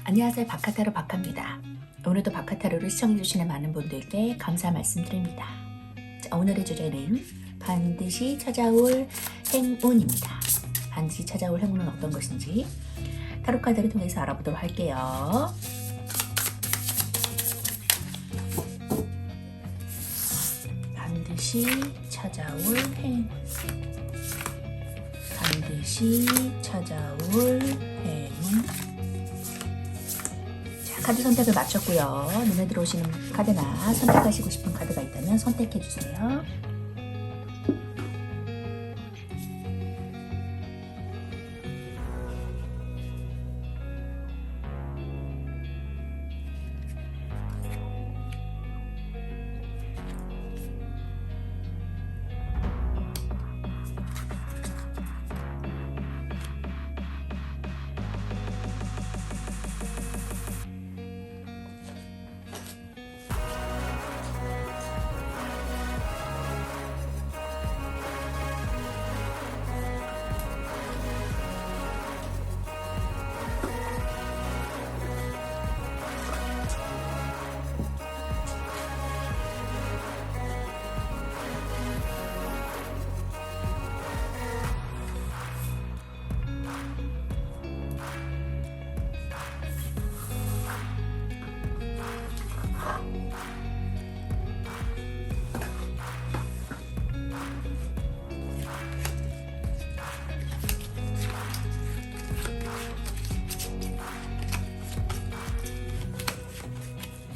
안녕하세요. 박하타로 박하입니다. 오늘도 박하타로를 시청해주시는 많은 분들께 감사 말씀드립니다. 자, 오늘의 주제는 반드시 찾아올 행운입니다. 반드시 찾아올 행운은 어떤 것인지 타로카드를 통해서 알아보도록 할게요. 반드시 찾아올 행운, 반드시 찾아올 행운. 카드 선택을 마쳤고요. 눈에 들어오시는 카드나 선택하시고 싶은 카드가 있다면 선택해주세요.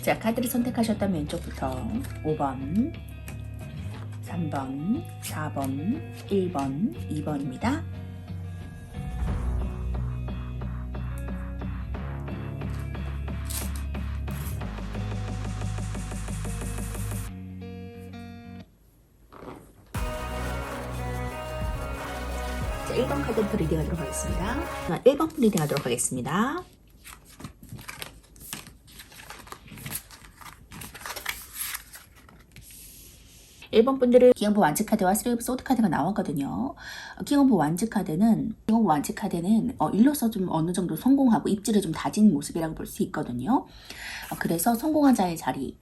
자, 카드를 선택하셨다면 왼쪽부터 5번, 3번, 4번, 1번, 2번입니다. 자, 1번 카드부터 리딩하도록 하겠습니다. 1번 리딩하도록 하겠습니다. 1번 분들은 킹 오브 완즈 카드와 3 오브 소드 카드가 나왔거든요. 킹 오브 완즈 카드는 일로서 좀 어느 정도 성공하고 입지를 좀 다진 모습이라고 볼 수 있거든요. 그래서 성공한 자의 자리,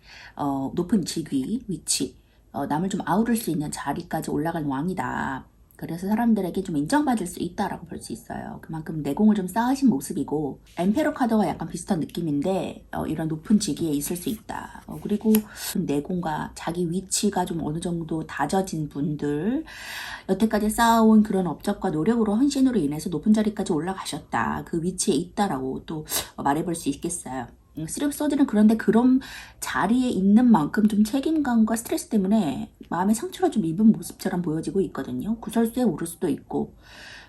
높은 직위, 위치, 남을 좀 아우를 수 있는 자리까지 올라간 왕이다. 그래서 사람들에게 좀 인정받을 수 있다라고 볼 수 있어요. 그만큼 내공을 좀 쌓으신 모습이고, 엠페러 카드와 약간 비슷한 느낌인데 이런 높은 직위에 있을 수 있다. 그리고 내공과 자기 위치가 좀 어느 정도 다져진 분들, 여태까지 쌓아온 그런 업적과 노력으로 헌신으로 인해서 높은 자리까지 올라가셨다. 그 위치에 있다라고 또 말해볼 수 있겠어요. 쓰레기 소드는 그런데 그런 자리에 있는 만큼 좀 책임감과 스트레스 때문에 마음의 상처를 좀 입은 모습처럼 보여지고 있거든요. 구설수에 오를 수도 있고,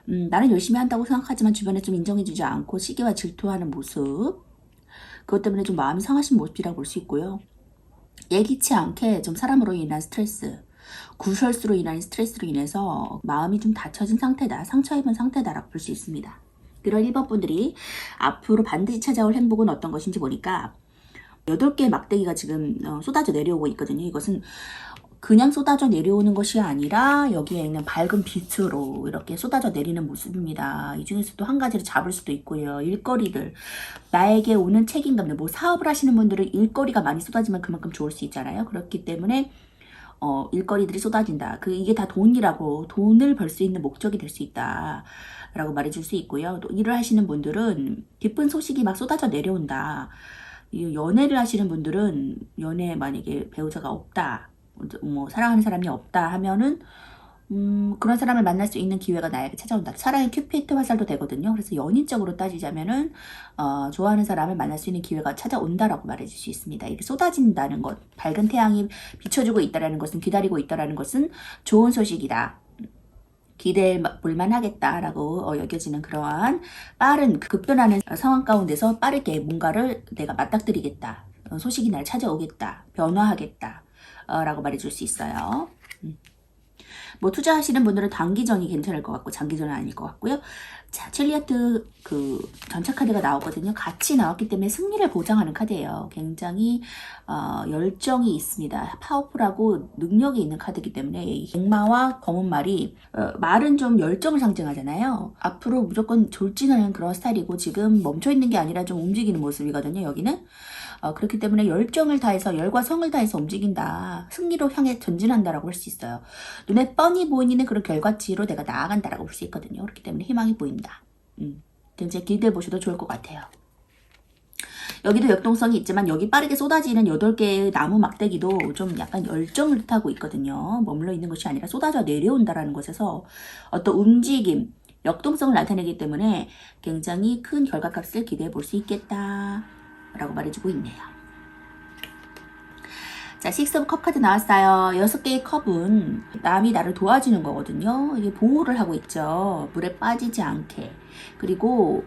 나는 열심히 한다고 생각하지만 주변에 좀 인정해주지 않고 시기와 질투하는 모습, 그것 때문에 좀 마음이 상하신 모습이라고 볼 수 있고요. 예기치 않게 좀 사람으로 인한 스트레스, 구설수로 인한 스트레스로 인해서 마음이 좀 닫혀진 상태다, 상처 입은 상태다라고 볼 수 있습니다. 그런 1번 분들이 앞으로 반드시 찾아올 행복은 어떤 것인지 보니까 8개의 막대기가 지금 쏟아져 내려오고 있거든요. 이것은 그냥 쏟아져 내려오는 것이 아니라 여기에 있는 밝은 빛으로 이렇게 쏟아져 내리는 모습입니다. 이 중에서도 한 가지를 잡을 수도 있고요. 일거리들, 나에게 오는 책임감들, 뭐 사업을 하시는 분들은 일거리가 많이 쏟아지면 그만큼 좋을 수 있잖아요. 그렇기 때문에 일거리들이 쏟아진다. 이게 다 돈이라고, 돈을 벌 수 있는 목적이 될 수 있다 라고 말해줄 수 있고요. 또 일을 하시는 분들은 기쁜 소식이 막 쏟아져 내려온다. 연애를 하시는 분들은 연애에 만약에 배우자가 없다, 뭐 사랑하는 사람이 없다 하면은 그런 사람을 만날 수 있는 기회가 나에게 찾아온다. 사랑의 큐피트 화살도 되거든요. 그래서 연인적으로 따지자면은 좋아하는 사람을 만날 수 있는 기회가 찾아온다라고 말해줄 수 있습니다. 이게 쏟아진다는 것, 밝은 태양이 비춰주고 있다라는 것은, 기다리고 있다라는 것은 좋은 소식이다. 기대해 볼만 하겠다라고 여겨지는 그러한 빠른 급변하는 상황 가운데서 빠르게 뭔가를 내가 맞닥뜨리겠다. 소식이 날 찾아오겠다. 변화하겠다. 라고 말해줄 수 있어요. 뭐 투자하시는 분들은 단기전이 괜찮을 것 같고 장기전은 아닐 것 같고요. 자, 첼리아트 그 전차 카드가 나오거든요. 같이 나왔기 때문에 승리를 보장하는 카드예요. 굉장히 열정이 있습니다. 파워풀하고 능력이 있는 카드이기 때문에 이 백마와 검은 말이 말은 좀 열정을 상징하잖아요. 앞으로 무조건 졸진하는 그런 스타일이고 지금 멈춰있는 게 아니라 좀 움직이는 모습이거든요. 여기는. 그렇기 때문에 열정을 다해서 열과 성을 다해서 움직인다. 승리로 향해 전진한다라고 할 수 있어요. 눈에 뻔히 보이는 그런 결과치로 내가 나아간다라고 볼 수 있거든요. 그렇기 때문에 희망이 보인다. 굉장히 기대해 보셔도 좋을 것 같아요. 여기도 역동성이 있지만 여기 빠르게 쏟아지는 8개의 나무 막대기도 좀 약간 열정을 뜻하고 있거든요. 머물러 있는 것이 아니라 쏟아져 내려온다라는 것에서 어떤 움직임, 역동성을 나타내기 때문에 굉장히 큰 결과값을 기대해 볼 수 있겠다 라고 말해주고 있네요. 자, 6 오브 컵 카드 나왔어요. 6개의 컵은 남이 나를 도와주는 거거든요. 이게 보호를 하고 있죠. 물에 빠지지 않게. 그리고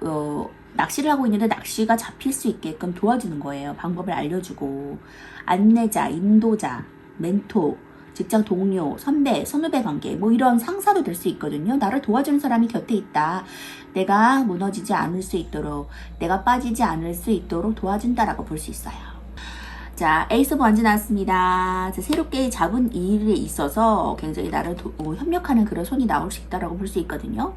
낚시를 하고 있는데 낚시가 잡힐 수 있게끔 도와주는 거예요. 방법을 알려주고. 안내자, 인도자, 멘토, 직장 동료, 선배, 선후배 관계 뭐 이런 상사도 될 수 있거든요. 나를 도와주는 사람이 곁에 있다. 내가 무너지지 않을 수 있도록, 내가 빠지지 않을 수 있도록 도와준다라고 볼 수 있어요. 자, 에이스 오브 원즈 나왔습니다. 자, 새롭게 잡은 일에 있어서 굉장히 나를 협력하는 그런 손이 나올 수 있다라고 볼 수 있거든요.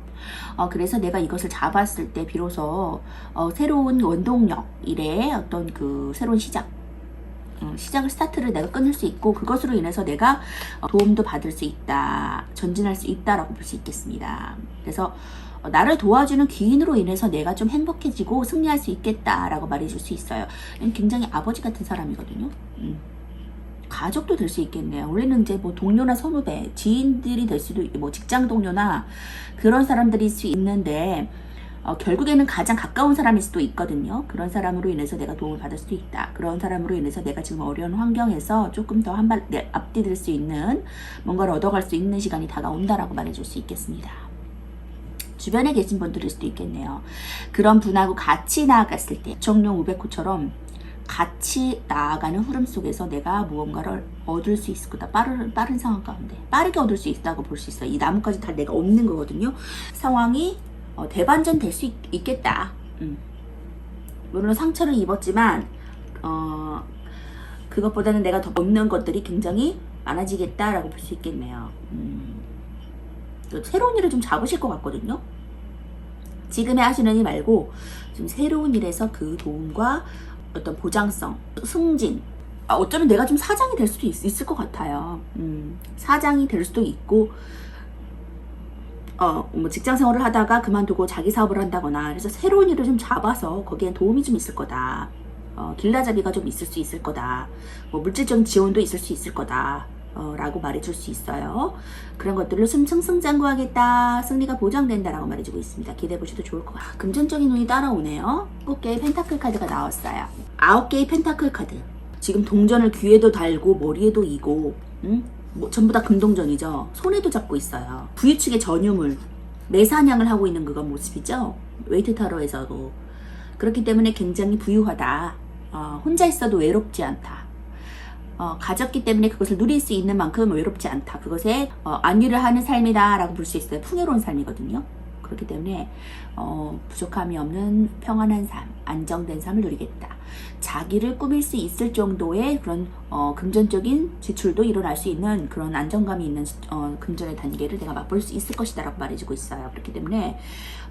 그래서 내가 이것을 잡았을 때 비로소 새로운 원동력, 일에 어떤 그 새로운 시작을 스타트를 내가 끊을 수 있고 그것으로 인해서 내가 도움도 받을 수 있다, 전진할 수 있다라고 볼 수 있겠습니다. 그래서 나를 도와주는 귀인으로 인해서 내가 좀 행복해지고 승리할 수 있겠다라고 말해줄 수 있어요. 굉장히 아버지 같은 사람이거든요. 가족도 될 수 있겠네요. 원래는 이제 뭐 동료나 선후배, 지인들이 될 수도 있고 뭐 직장 동료나 그런 사람들일 수 있는데 결국에는 가장 가까운 사람일 수도 있거든요. 그런 사람으로 인해서 내가 도움을 받을 수도 있다. 그런 사람으로 인해서 내가 지금 어려운 환경에서 조금 더 한 발 앞디딜 수 있는 뭔가를 얻어갈 수 있는 시간이 다가온다라고 말해줄 수 있겠습니다. 주변에 계신 분들일 수도 있겠네요. 그런 분하고 같이 나아갔을 때 정령 우베코처럼 같이 나아가는 흐름 속에서 내가 무언가를 얻을 수 있을 거다. 빠른 상황 가운데 빠르게 얻을 수 있다고 볼 수 있어요. 이 나뭇가지 다 내가 얻는 거거든요. 상황이 대반전 될 수 있겠다. 물론 상처를 입었지만 그것보다는 내가 더 얻는 것들이 굉장히 많아지겠다라고 볼 수 있겠네요. 새로운 일을 좀 잡으실 것 같거든요. 지금에 하시는 일 말고 좀 새로운 일에서 그 도움과 어떤 보장성, 승진, 어쩌면 내가 좀 사장이 될 수도 있을 것 같아요. 사장이 될 수도 있고 뭐 직장 생활을 하다가 그만두고 자기 사업을 한다거나 그래서 새로운 일을 좀 잡아서 거기에 도움이 좀 있을 거다. 길라잡이가 좀 있을 수 있을 거다. 뭐 물질적인 지원도 있을 수 있을 거다. 라고 말해줄 수 있어요. 그런 것들로 승승장구하겠다. 승리가 보장된다라고 말해주고 있습니다. 기대해보셔도 좋을 것 같아요. 금전적인 운이 따라오네요. 7개의 펜타클 카드가 나왔어요. 9개의 펜타클 카드. 지금 동전을 귀에도 달고 머리에도 이고 뭐 전부 다 금동전이죠. 손에도 잡고 있어요. 부유축의 전유물 매사냥을 하고 있는 그건 모습이죠. 웨이트 타로에서도 그렇기 때문에 굉장히 부유하다. 혼자 있어도 외롭지 않다. 가졌기 때문에 그것을 누릴 수 있는 만큼 외롭지 않다. 그것에 안위를 하는 삶이다 라고 볼 수 있어요. 풍요로운 삶이거든요. 그렇기 때문에 부족함이 없는 평안한 삶, 안정된 삶을 누리겠다. 자기를 꾸밀 수 있을 정도의 그런 금전적인 지출도 일어날 수 있는 그런 안정감이 있는 금전의 단계를 내가 맛볼 수 있을 것이다 라고 말해주고 있어요. 그렇기 때문에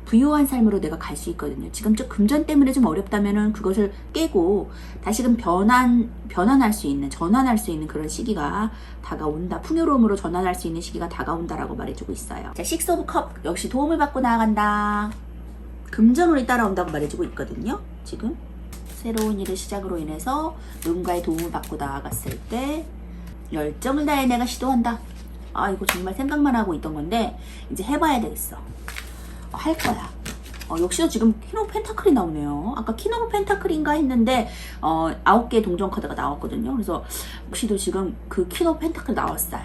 부유한 삶으로 내가 갈 수 있거든요. 지금 저 금전 때문에 좀 어렵다면은 그것을 깨고 다시금 전환할 수 있는 그런 시기가 다가온다. 풍요로움으로 전환할 수 있는 시기가 다가온다라고 말해주고 있어요. 자, 6 오브 컵 역시 도움을 받고 나아간다. 금전운이 따라온다고 말해주고 있거든요. 지금 새로운 일의 시작으로 인해서 누군가의 도움을 받고 나아갔을 때 열정을 다해 내가 시도한다. 이거 정말 생각만 하고 있던 건데 이제 해봐야 되겠어. 할 거야. 역시도 지금 퀸 오브 펜타클이 나오네요. 아까 퀸 오브 펜타클인가 했는데 9개의 동전 카드가 나왔거든요. 그래서 역시도 지금 그 퀸 오브 펜타클 나왔어요.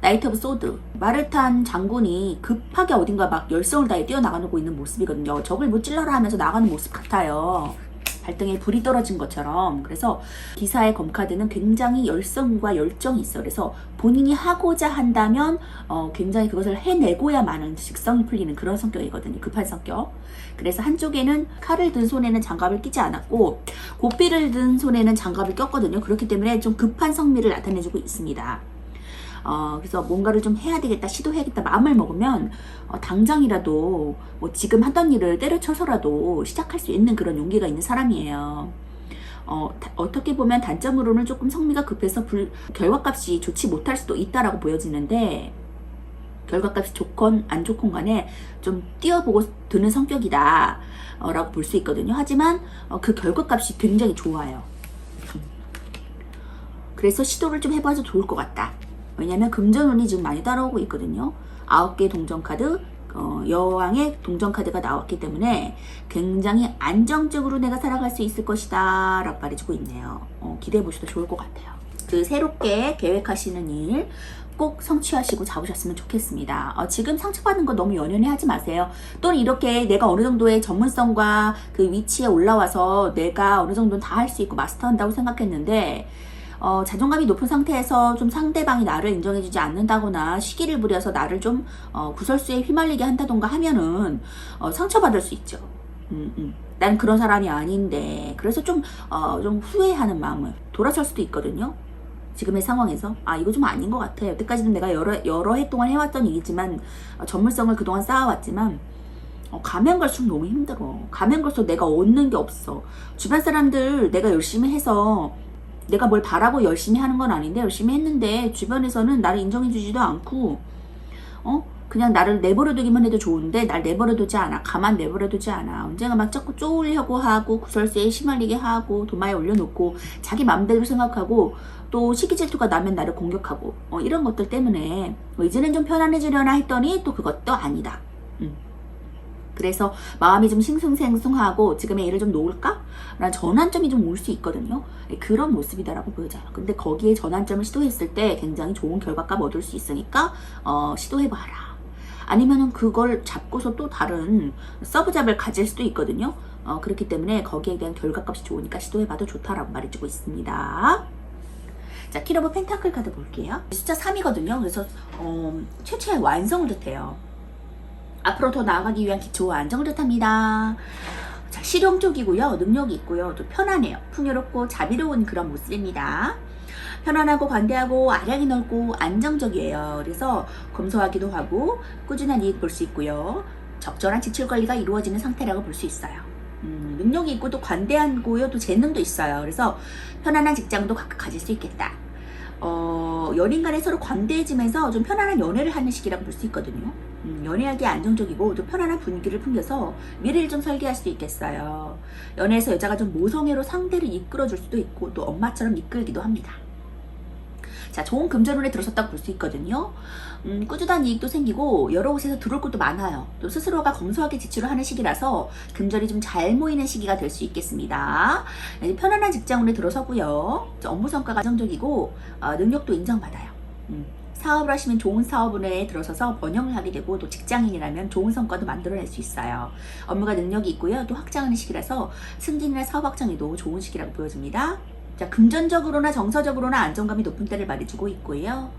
나이트 오브 소드. 말을 탄 장군이 급하게 어딘가 막 열성을 다해 뛰어나가고 있는 모습이거든요. 적을 못 찔러라 하면서 나가는 모습 같아요. 발등에 불이 떨어진 것처럼. 그래서 기사의 검카드는 굉장히 열성과 열정이 있어. 그래서 본인이 하고자 한다면 굉장히 그것을 해내고야만은 직성이 풀리는 그런 성격이거든요. 급한 성격. 그래서 한쪽에는 칼을 든 손에는 장갑을 끼지 않았고 고삐를 든 손에는 장갑을 꼈거든요. 그렇기 때문에 좀 급한 성미를 나타내주고 있습니다. 그래서 뭔가를 좀 해야 되겠다, 시도해야겠다 마음을 먹으면 당장이라도 뭐 지금 하던 일을 때려쳐서라도 시작할 수 있는 그런 용기가 있는 사람이에요. 어떻게 보면 단점으로는 조금 성미가 급해서 결과값이 좋지 못할 수도 있다라고 보여지는데, 결과값이 좋건 안 좋건 간에 좀 뛰어보고 드는 성격이다 라고 볼 수 있거든요. 하지만 그 결과값이 굉장히 좋아요. 그래서 시도를 좀 해봐도 좋을 것 같다. 왜냐면 금전운이 지금 많이 따라오고 있거든요. 9개 동전카드, 여왕의 동전카드가 나왔기 때문에 굉장히 안정적으로 내가 살아갈 수 있을 것이다 라고 말해주고 있네요. 기대해 보셔도 좋을 것 같아요. 그 새롭게 계획하시는 일 꼭 성취하시고 잡으셨으면 좋겠습니다. 지금 상처받는 거 너무 연연해 하지 마세요. 또는 이렇게 내가 어느 정도의 전문성과 그 위치에 올라와서 내가 어느 정도는 다 할 수 있고 마스터한다고 생각했는데 자존감이 높은 상태에서 좀 상대방이 나를 인정해주지 않는다거나 시기를 부려서 나를 좀 구설수에 휘말리게 한다던가 하면은 상처받을 수 있죠. 난 그런 사람이 아닌데. 그래서 좀 후회하는 마음을 돌아설 수도 있거든요. 지금의 상황에서 이거 좀 아닌 것 같아. 여태까지는 내가 여러 해 동안 해왔던 일이지만 전문성을 그동안 쌓아왔지만 가면 갈수록 너무 힘들어. 가면 갈수록 내가 얻는 게 없어. 주변 사람들 내가 열심히 해서 내가 뭘 바라고 열심히 하는 건 아닌데 열심히 했는데 주변에서는 나를 인정해주지도 않고 그냥 나를 내버려두기만 해도 좋은데 날 내버려두지 않아. 가만 내버려두지 않아. 언젠가 막 자꾸 쪼으려고 하고 구설수에 휘말리게 하고 도마에 올려놓고 자기 맘대로 생각하고 또 시기질투가 나면 나를 공격하고 이런 것들 때문에 이제는 좀 편안해지려나 했더니 또 그것도 아니다. 그래서 마음이 좀 싱숭생숭하고 지금의 일을 좀 놓을까? 라는 전환점이 좀 올 수 있거든요. 그런 모습이다라고 보여져요. 근데 거기에 전환점을 시도했을 때 굉장히 좋은 결과값 얻을 수 있으니까 시도해봐라. 아니면은 그걸 잡고서 또 다른 서브잡을 가질 수도 있거든요. 그렇기 때문에 거기에 대한 결과값이 좋으니까 시도해봐도 좋다라고 말해주고 있습니다. 자, 킬 오브 펜타클 카드 볼게요. 숫자 3이거든요. 그래서 최초의 완성을 뜻해요. 앞으로 더 나아가기 위한 기초와 안정을 뜻합니다. 자, 실용적이고요. 능력이 있고요. 또 편안해요. 풍요롭고 자비로운 그런 모습입니다. 편안하고 관대하고 아량이 넓고 안정적이에요. 그래서 검소하기도 하고 꾸준한 이익 볼 수 있고요. 적절한 지출 관리가 이루어지는 상태라고 볼 수 있어요. 능력이 있고 또 관대하고요. 또 재능도 있어요. 그래서 편안한 직장도 각각 가질 수 있겠다. 연인 간에 서로 관대해지면서 좀 편안한 연애를 하는 시기라고 볼 수 있거든요. 연애하기 안정적이고 또 편안한 분위기를 풍겨서 미래를 좀 설계할 수도 있겠어요. 연애에서 여자가 좀 모성애로 상대를 이끌어줄 수도 있고 또 엄마처럼 이끌기도 합니다. 자, 좋은 금전운에 들어섰다고 볼 수 있거든요. 꾸준한 이익도 생기고 여러 곳에서 들어올 것도 많아요. 또 스스로가 검소하게 지출을 하는 시기라서 금전이 좀 잘 모이는 시기가 될 수 있겠습니다. 편안한 직장운에 들어서고요. 업무 성과가 안정적이고 능력도 인정받아요. 사업을 하시면 좋은 사업운에 들어서서 번영을 하게 되고 또 직장인이라면 좋은 성과도 만들어낼 수 있어요. 업무가 능력이 있고요. 또 확장하는 시기라서 승진이나 사업 확장에도 좋은 시기라고 보여집니다. 자, 금전적으로나 정서적으로나 안정감이 높은 때를 말해주고 있고요.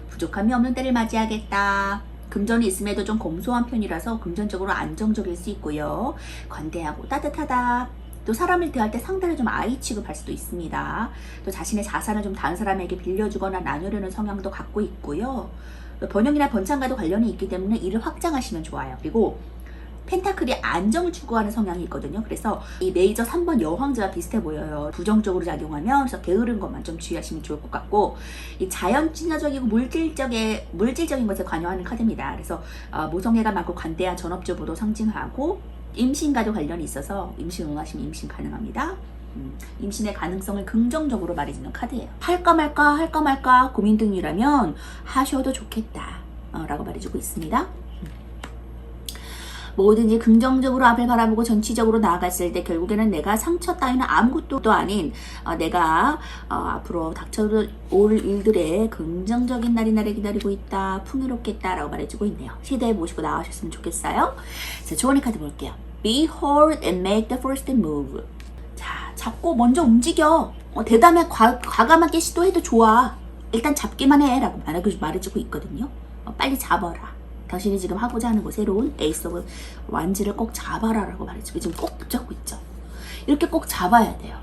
부족함이 없는 때를 맞이하겠다. 금전이 있음에도 좀 검소한 편이라서 금전적으로 안정적일 수 있고요. 관대하고 따뜻하다. 또 사람을 대할 때 상대를 좀 아이 취급할 수도 있습니다. 또 자신의 자산을 좀 다른 사람에게 빌려주거나 나누려는 성향도 갖고 있고요. 번영이나 번창과도 관련이 있기 때문에 이를 확장하시면 좋아요. 그리고 펜타클이 안정을 추구하는 성향이 있거든요. 그래서 이 메이저 3번 여황제와 비슷해 보여요. 부정적으로 작용하면 그래서 게으른 것만 좀 주의하시면 좋을 것 같고, 이 자연 친화적이고 물질적인 것에 관여하는 카드입니다. 그래서 모성애가 많고 관대한 전업주부도 상징하고 임신과도 관련이 있어서 임신 원하시면 임신 가능합니다. 임신의 가능성을 긍정적으로 말해주는 카드예요. 할까 말까 고민 중이라면 하셔도 좋겠다 라고 말해주고 있습니다. 뭐든지 긍정적으로 앞을 바라보고 전치적으로 나아갔을 때 결국에는 내가 상처 따위는 아무것도 아닌 내가 앞으로 닥쳐올 일들의 긍정적인 날이 나를 기다리고 있다, 풍요롭겠다 라고 말해주고 있네요. 시도해 보시고 나가셨으면 좋겠어요. 자, 조언의 카드 볼게요. Be bold and make the first move. 자, 잡고 먼저 움직여. 대담에 과감하게 시도해도 좋아. 일단 잡기만 해 라고 말해주고 있거든요. 빨리 잡아라. 당신이 지금 하고자 하는 거 새로운 에이스 오브 완즈를 꼭 잡아라 라고 말해주고 지금 꼭 붙잡고 있죠. 이렇게 꼭 잡아야 돼요.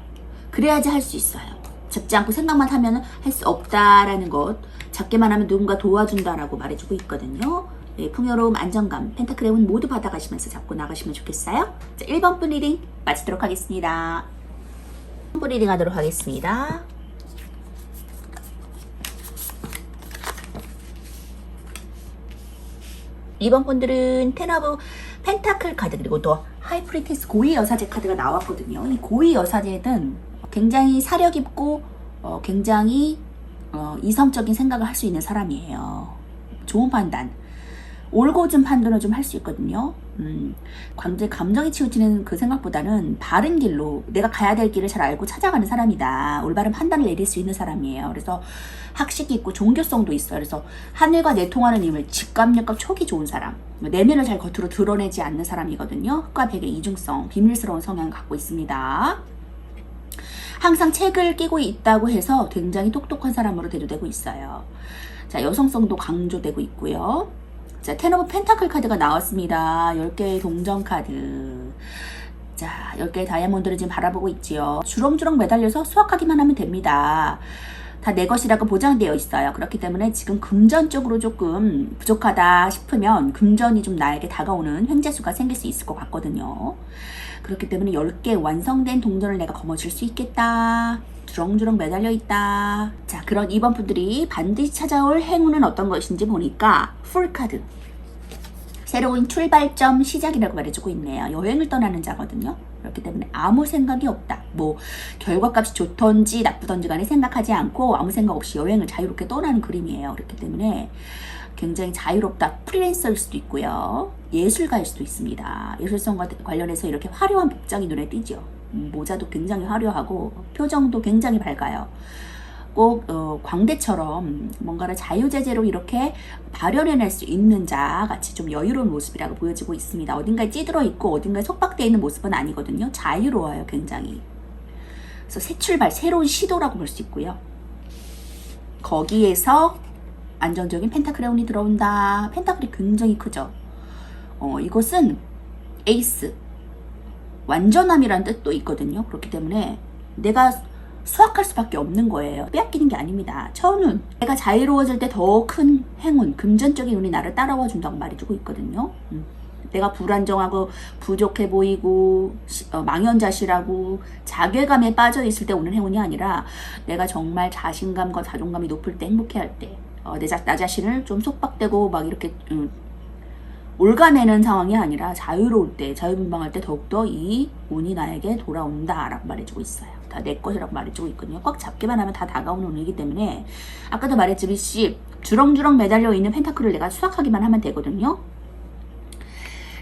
그래야지 할 수 있어요. 잡지 않고 생각만 하면 할 수 없다라는 것, 잡기만 하면 누군가 도와준다라고 말해주고 있거든요. 네, 풍요로움, 안정감, 펜타클레온 모두 받아가시면서 잡고 나가시면 좋겠어요. 자, 1번 분 리딩 마치도록 하겠습니다. 1번 분 리딩 하도록 하겠습니다. 이번 분들은 텐 오브 펜타클 카드 그리고 또 하이프리티스 고위 여사제 카드가 나왔거든요. 이 고위 여사제는 굉장히 사려 깊고 굉장히 이성적인 생각을 할 수 있는 사람이에요. 좋은 판단, 올곧은 판단을 좀 할 수 있거든요. 감정이 치우치는 그 생각보다는 바른 길로 내가 가야 될 길을 잘 알고 찾아가는 사람이다. 올바른 판단을 내릴 수 있는 사람이에요. 그래서 학식이 있고 종교성도 있어요. 그래서 하늘과 내통하는 힘을 직감력과 촉이 좋은 사람, 내면을 잘 겉으로 드러내지 않는 사람이거든요. 흑과 백의 이중성, 비밀스러운 성향을 갖고 있습니다. 항상 책을 끼고 있다고 해서 굉장히 똑똑한 사람으로 대두되고 있어요. 자, 여성성도 강조되고 있고요. 자, 텐 오브 펜타클 카드가 나왔습니다. 10개의 동전 카드. 자, 10개의 다이아몬드를 지금 바라보고 있지요. 주렁주렁 매달려서 수확하기만 하면 됩니다. 다 내 것이라고 보장되어 있어요. 그렇기 때문에 지금 금전적으로 조금 부족하다 싶으면 금전이 좀 나에게 다가오는 횡재수가 생길 수 있을 것 같거든요. 그렇기 때문에 10개 완성된 동전을 내가 거머쥘 수 있겠다. 주렁주렁 매달려 있다. 자, 그런 2번 분들이 반드시 찾아올 행운은 어떤 것인지 보니까 풀카드, 새로운 출발점, 시작이라고 말해주고 있네요. 여행을 떠나는 자거든요. 그렇기 때문에 아무 생각이 없다. 뭐 결과값이 좋던지 나쁘던지 간에 생각하지 않고 아무 생각 없이 여행을 자유롭게 떠나는 그림이에요. 그렇기 때문에 굉장히 자유롭다. 프리랜서일 수도 있고요. 예술가일 수도 있습니다. 예술성과 관련해서 이렇게 화려한 복장이 눈에 띄죠. 모자도 굉장히 화려하고 표정도 굉장히 밝아요. 꼭 광대처럼 뭔가를 자유재재로 이렇게 발현해낼 수 있는 자 같이 좀 여유로운 모습이라고 보여지고 있습니다. 어딘가에 찌들어 있고 어딘가에 속박되어 있는 모습은 아니거든요. 자유로워요, 굉장히. 그래서 새 출발, 새로운 시도라고 볼 수 있고요. 거기에서 안정적인 펜타클레온이 들어온다. 펜타클이 굉장히 크죠. 이것은 에이스, 완전함이라는 뜻도 있거든요. 그렇기 때문에 내가 수확할 수밖에 없는 거예요. 빼앗기는 게 아닙니다. 천운, 내가 자유로워질 때 더 큰 행운, 금전적인 운이 나를 따라와 준다고 말해주고 있거든요. 내가 불안정하고 부족해 보이고 망연자실하고 자괴감에 빠져 있을 때 오는 행운이 아니라 내가 정말 자신감과 자존감이 높을 때, 행복해할 때, 나 자신을 좀 속박되고 막 이렇게 올가매는 상황이 아니라 자유로울 때, 자유분방할 때 더욱더 이 운이 나에게 돌아온다 라고 말해주고 있어요. 다 내 것이라고 말해주고 있거든요. 꽉 잡기만 하면 다 다가오는 운이기 때문에 아까도 말했듯이 주렁주렁 매달려 있는 펜타클을 내가 수확하기만 하면 되거든요.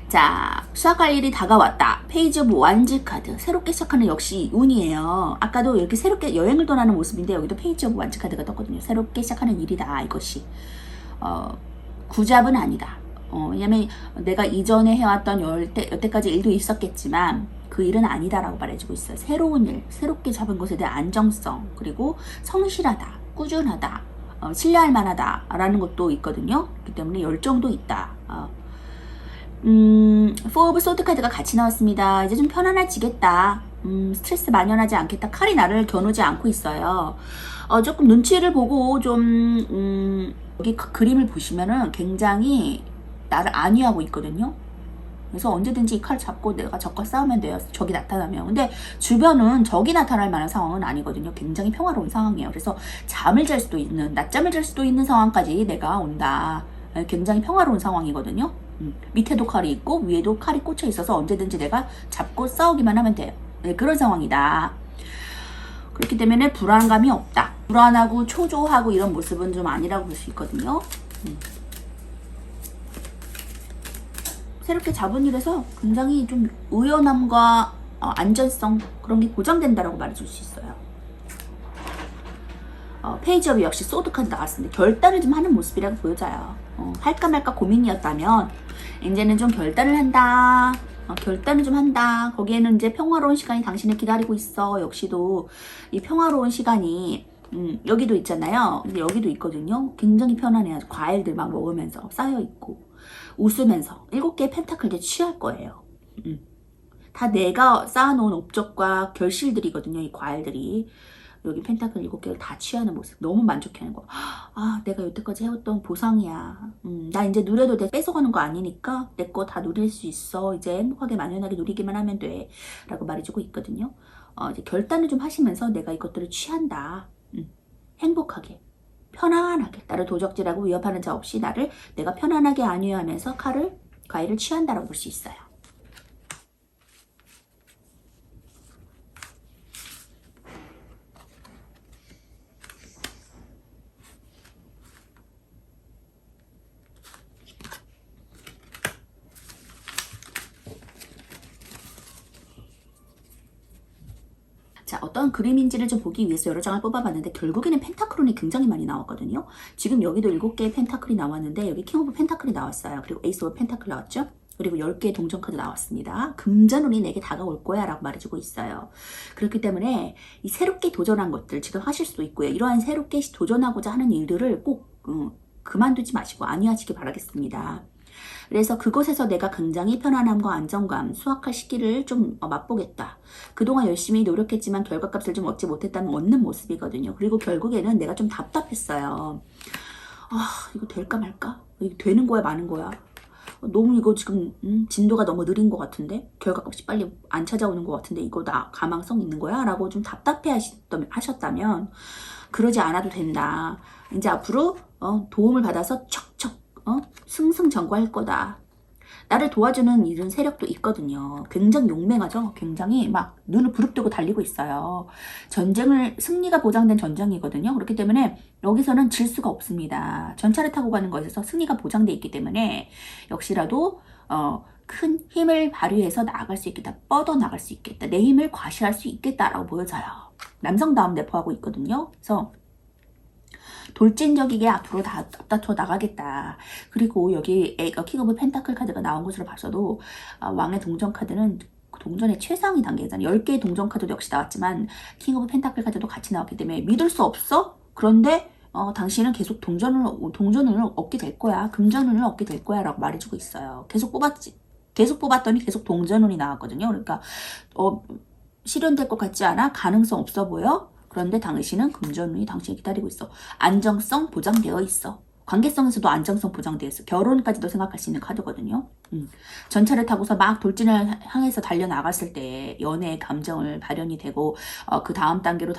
자, 수확할 일이 다가왔다. 페이지 오브 완즈 카드, 새롭게 시작하는 역시 운이에요. 아까도 이렇게 새롭게 여행을 떠나는 모습인데 여기도 페이지 오브 완즈 카드가 떴거든요. 새롭게 시작하는 일이다, 이것이. 구잡은 아니다. 왜냐면 내가 이전에 해왔던 여태까지 일도 있었겠지만 그 일은 아니다라고 말해주고 있어요. 새로운 일, 새롭게 잡은 것에 대한 안정성, 그리고 성실하다, 꾸준하다, 신뢰할 만하다 라는 것도 있거든요. 그렇기 때문에 열정도 있다. 포 오브 소드 카드가 같이 나왔습니다. 이제 좀 편안해지겠다. 스트레스 만연하지 않겠다. 칼이 나를 겨누지 않고 있어요. 조금 눈치를 보고 좀 여기 그림을 보시면은 굉장히 나를 안위하고 있거든요. 그래서 언제든지 이 칼 잡고 내가 적과 싸우면 돼요. 적이 나타나면. 근데 주변은 적이 나타날 만한 상황은 아니거든요. 굉장히 평화로운 상황이에요. 그래서 잠을 잘 수도 있는, 낮잠을 잘 수도 있는 상황까지 내가 온다. 굉장히 평화로운 상황이거든요. 밑에도 칼이 있고 위에도 칼이 꽂혀 있어서 언제든지 내가 잡고 싸우기만 하면 돼요. 네, 그런 상황이다. 그렇기 때문에 불안감이 없다. 불안하고 초조하고 이런 모습은 좀 아니라고 볼 수 있거든요. 새롭게 잡은 일에서 굉장히 좀 의연함과 안전성, 그런 게 보장된다라고 말해줄 수 있어요. 페이지 오브 역시 소드 카드 나왔습니다. 결단을 좀 하는 모습이라고 보여져요. 할까 말까 고민이었다면 이제는 좀 결단을 한다. 결단을 좀 한다. 거기에는 이제 평화로운 시간이 당신을 기다리고 있어. 역시도 이 평화로운 시간이 여기도 있잖아요. 근데 여기도 있거든요. 굉장히 편안해요. 과일들 막 먹으면서 쌓여있고 웃으면서 7개의 펜타클 이제 취할 거예요. 다 내가 쌓아놓은 업적과 결실들이거든요. 이 과일들이. 여기 펜타클 7개를 다 취하는 모습. 너무 만족해하는 거. 아, 내가 여태까지 해왔던 보상이야. 나 이제 누려도 돼. 뺏어가는 거 아니니까 내 거 다 누릴 수 있어. 이제 행복하게 만연하게 누리기만 하면 돼. 라고 말해주고 있거든요. 이제 결단을 좀 하시면서 내가 이것들을 취한다. 행복하게. 편안하게. 나를 도적질하고 위협하는 자 없이 내가 편안하게 안위하면서 과일을 취한다라고 볼 수 있어요. 자, 어떤 그림인지를 좀 보기 위해서 여러 장을 뽑아봤는데 결국에는 펜타클론이 굉장히 많이 나왔거든요. 지금 여기도 7개의 펜타클이 나왔는데 여기 킹 오브 펜타클이 나왔어요. 그리고 에이스 오브 펜타클 나왔죠. 그리고 10개의 동전 카드 나왔습니다. 금전운이 내게 다가올 거야 라고 말해주고 있어요. 그렇기 때문에 이 새롭게 도전한 것들 지금 하실 수도 있고요. 이러한 새롭게 도전하고자 하는 일들을 꼭 그만두지 마시고 안위하시기 바라겠습니다. 그래서 그곳에서 내가 굉장히 편안함과 안정감, 수확할 시기를 좀 맛보겠다. 그동안 열심히 노력했지만 결과값을 좀 얻지 못했다면 얻는 모습이거든요. 그리고 결국에는 내가 좀 답답했어요. 이거 될까 말까? 이거 되는 거야 마는 거야? 너무 이거 지금 진도가 너무 느린 것 같은데? 결과값이 빨리 안 찾아오는 것 같은데 이거 나 가망성 있는 거야? 라고 좀 답답해 하셨다면 그러지 않아도 된다. 이제 앞으로 도움을 받아서 척척 승승장구할 거다. 나를 도와주는 이런 세력도 있거든요. 굉장히 용맹하죠. 굉장히 막 눈을 부릅뜨고 달리고 있어요. 승리가 보장된 전쟁이거든요. 그렇기 때문에 여기서는 질 수가 없습니다. 전차를 타고 가는 것에서 승리가 보장돼 있기 때문에 역시라도 큰 힘을 발휘해서 나아갈 수 있겠다. 뻗어 나갈 수 있겠다. 내 힘을 과시할 수 있겠다라고 보여져요. 남성다움 내포하고 있거든요. 그래서 돌진적이게 앞으로 다투어 나가겠다. 그리고 여기 킹 오브 펜타클 카드가 나온 것으로 봐서도 왕의 동전 카드는 동전의 최상위 단계잖아요. 10개의 동전 카드도 역시 나왔지만 킹 오브 펜타클 카드도 같이 나왔기 때문에 믿을 수 없어? 그런데 당신은 계속 동전을 얻게 될 거야. 금전운을 얻게 될 거야 라고 말해주고 있어요. 계속 뽑았더니 계속 동전운이 나왔거든요. 그러니까 실현될 것 같지 않아? 가능성 없어 보여? 그런데 당신은 금전운이 당신을 기다리고 있어. 안정성 보장되어 있어. 관계성에서도 안정성 보장되어 있어. 결혼까지도 생각할 수 있는 카드거든요. 전차를 타고서 막 돌진을 향해서 달려나갔을 때 연애의 감정을 발현이 되고 그 다음 단계로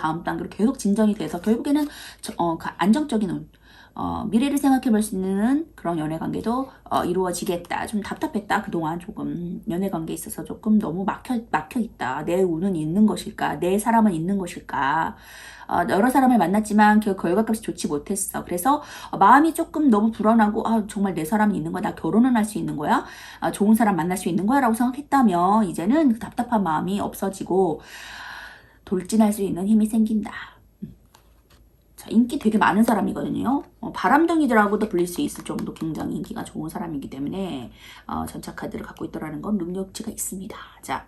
계속 진전이 돼서 결국에는 안정적인 미래를 생각해 볼 수 있는 그런 연애관계도 이루어지겠다. 좀 답답했다. 그동안 조금 연애관계에 있어서 조금 너무 막혀 있다. 내 운은 있는 것일까? 내 사람은 있는 것일까? 여러 사람을 만났지만 그 결과값이 좋지 못했어. 그래서 마음이 조금 너무 불안하고 정말 내 사람이 있는 거야? 나 결혼은 할 수 있는 거야? 좋은 사람 만날 수 있는 거야? 라고 생각했다면 이제는 그 답답한 마음이 없어지고 돌진할 수 있는 힘이 생긴다. 인기 되게 많은 사람이거든요. 바람둥이들하고도 불릴 수 있을 정도 굉장히 인기가 좋은 사람이기 때문에 전차 카드를 갖고 있더라는 건 능력치가 있습니다. 자,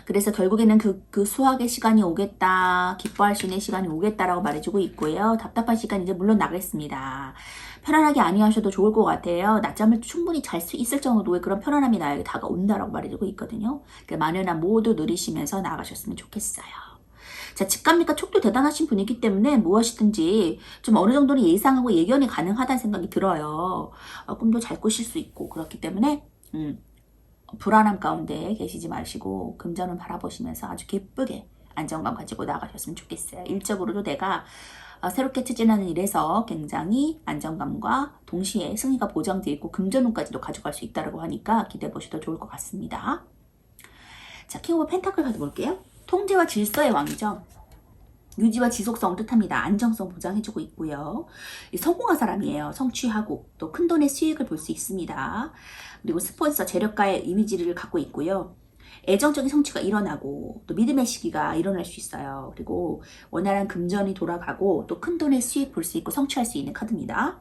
그래서 결국에는 그 수학의 시간이 오겠다. 기뻐할 수 있는 시간이 오겠다라고 말해주고 있고요. 답답한 시간 이제 물론 나겠습니다. 편안하게 안위하셔도 좋을 것 같아요. 낮잠을 충분히 잘 수 있을 정도의 그런 편안함이 나에게 다가온다라고 말해주고 있거든요. 만연한 모두 누리시면서 나가셨으면 좋겠어요. 자, 직감니까 촉도 대단하신 분이기 때문에 무엇이든지 좀 어느 정도는 예상하고 예견이 가능하다는 생각이 들어요. 꿈도 잘 꾸실 수 있고 그렇기 때문에 불안함 가운데 계시지 마시고 금전을 바라보시면서 아주 기쁘게 안정감 가지고 나가셨으면 좋겠어요. 일적으로도 내가 새롭게 추진하는 일에서 굉장히 안정감과 동시에 승리가 보장되어 있고 금전운까지도 가져갈 수 있다고 하니까 기대해 보셔도 좋을 것 같습니다. 자, 킹 오브 펜타클 카드 볼게요. 통제와 질서의 왕이죠. 유지와 지속성을 뜻합니다. 안정성 보장해주고 있고요. 성공한 사람이에요. 성취하고 또 큰돈의 수익을 볼 수 있습니다. 그리고 스폰서, 재력가의 이미지를 갖고 있고요. 애정적인 성취가 일어나고 또 믿음의 시기가 일어날 수 있어요. 그리고 원활한 금전이 돌아가고 또 큰돈의 수익 볼 수 있고 성취할 수 있는 카드입니다.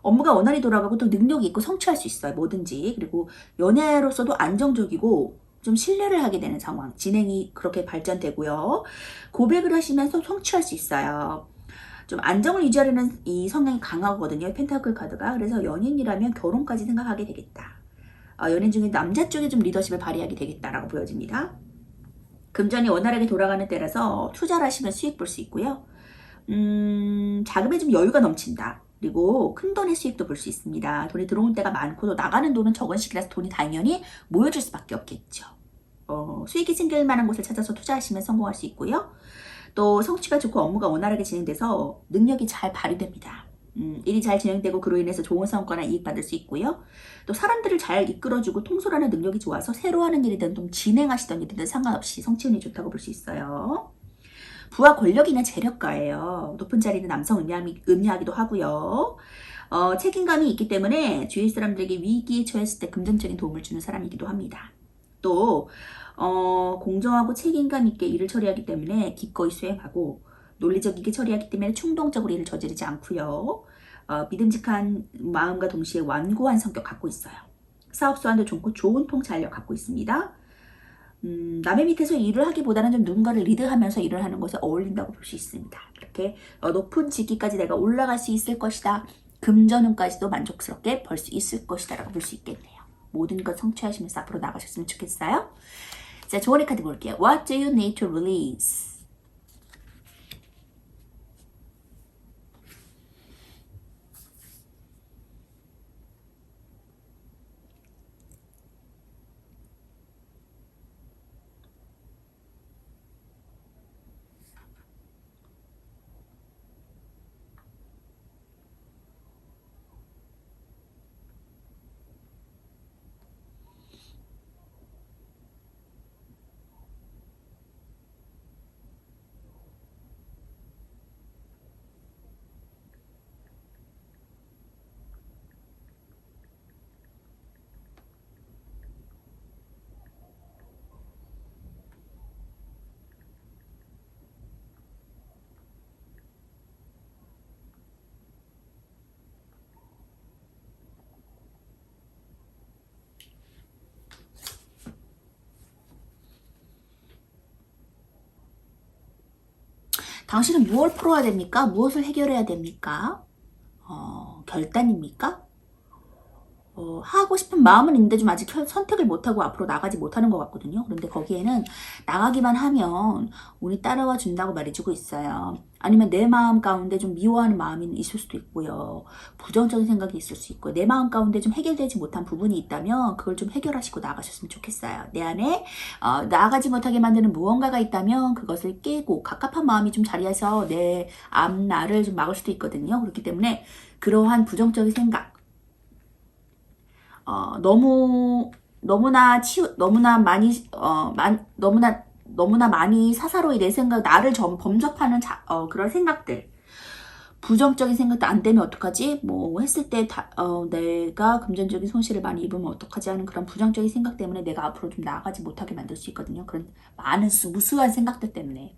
업무가 원활히 돌아가고 또 능력이 있고 성취할 수 있어요. 뭐든지. 그리고 연애로서도 안정적이고 좀 신뢰를 하게 되는 상황. 진행이 그렇게 발전되고요. 고백을 하시면서 성취할 수 있어요. 좀 안정을 유지하려는 이 성향이 강하거든요. 펜타클 카드가. 그래서 연인이라면 결혼까지 생각하게 되겠다. 연인 중에 남자 쪽에 좀 리더십을 발휘하게 되겠다라고 보여집니다. 금전이 원활하게 돌아가는 때라서 투자를 하시면 수익 볼 수 있고요. 자금에 좀 여유가 넘친다. 그리고 큰 돈의 수익도 볼 수 있습니다. 돈이 들어온 때가 많고 또 나가는 돈은 적은 시기라서 돈이 당연히 모여줄 수밖에 없겠죠. 수익이 생길 만한 곳을 찾아서 투자하시면 성공할 수 있고요. 또 성취가 좋고 업무가 원활하게 진행돼서 능력이 잘 발휘됩니다. 일이 잘 진행되고 그로 인해서 좋은 성과나 이익 받을 수 있고요. 또 사람들을 잘 이끌어주고 통솔하는 능력이 좋아서 새로 하는 일이든 좀 진행하시던 일이든 상관없이 성취운이 좋다고 볼 수 있어요. 부와 권력이나 재력가예요. 높은 자리는 남성 의미하기도 하고요. 책임감이 있기 때문에 주위 사람들에게 위기에 처했을 때 금전적인 도움을 주는 사람이기도 합니다. 또 공정하고 책임감 있게 일을 처리하기 때문에 기꺼이 수행하고 논리적이게 처리하기 때문에 충동적으로 일을 저지르지 않고요. 믿음직한 마음과 동시에 완고한 성격 갖고 있어요. 사업 수완도 좋고 좋은 통찰력 갖고 있습니다. 남의 밑에서 일을 하기보다는 좀 누군가를 리드하면서 일을 하는 것에 어울린다고 볼 수 있습니다. 이렇게 높은 직위까지 내가 올라갈 수 있을 것이다. 금전운까지도 만족스럽게 벌 수 있을 것이다 라고 볼 수 있겠네요. 모든 것 성취하시면서 앞으로 나가셨으면 좋겠어요. 자, 조언의 카드 볼게요. What do you need to release? 당신은 무엇을 풀어야 됩니까? 무엇을 해결해야 됩니까? 결단입니까? 하고 싶은 마음은 있는데 좀 아직 선택을 못하고 앞으로 나가지 못하는 것 같거든요. 그런데 거기에는 나가기만 하면 운이 따라와 준다고 말해주고 있어요. 아니면 내 마음 가운데 좀 미워하는 마음이 있을 수도 있고요. 부정적인 생각이 있을 수 있고요. 내 마음 가운데 좀 해결되지 못한 부분이 있다면 그걸 좀 해결하시고 나가셨으면 좋겠어요. 내 안에 나아가지 못하게 만드는 무언가가 있다면 그것을 깨고 갑갑한 마음이 좀 자리해서 내 앞날을 좀 막을 수도 있거든요. 그렇기 때문에 그러한 부정적인 생각 너무나 많이 사사로이 내 생각, 나를 범접하는 그런 생각들, 부정적인 생각도 안 되면 어떡하지? 뭐 했을 때 내가 금전적인 손실을 많이 입으면 어떡하지 하는 그런 부정적인 생각 때문에 내가 앞으로 좀 나아가지 못하게 만들 수 있거든요. 그런 많은 무수한 생각들 때문에.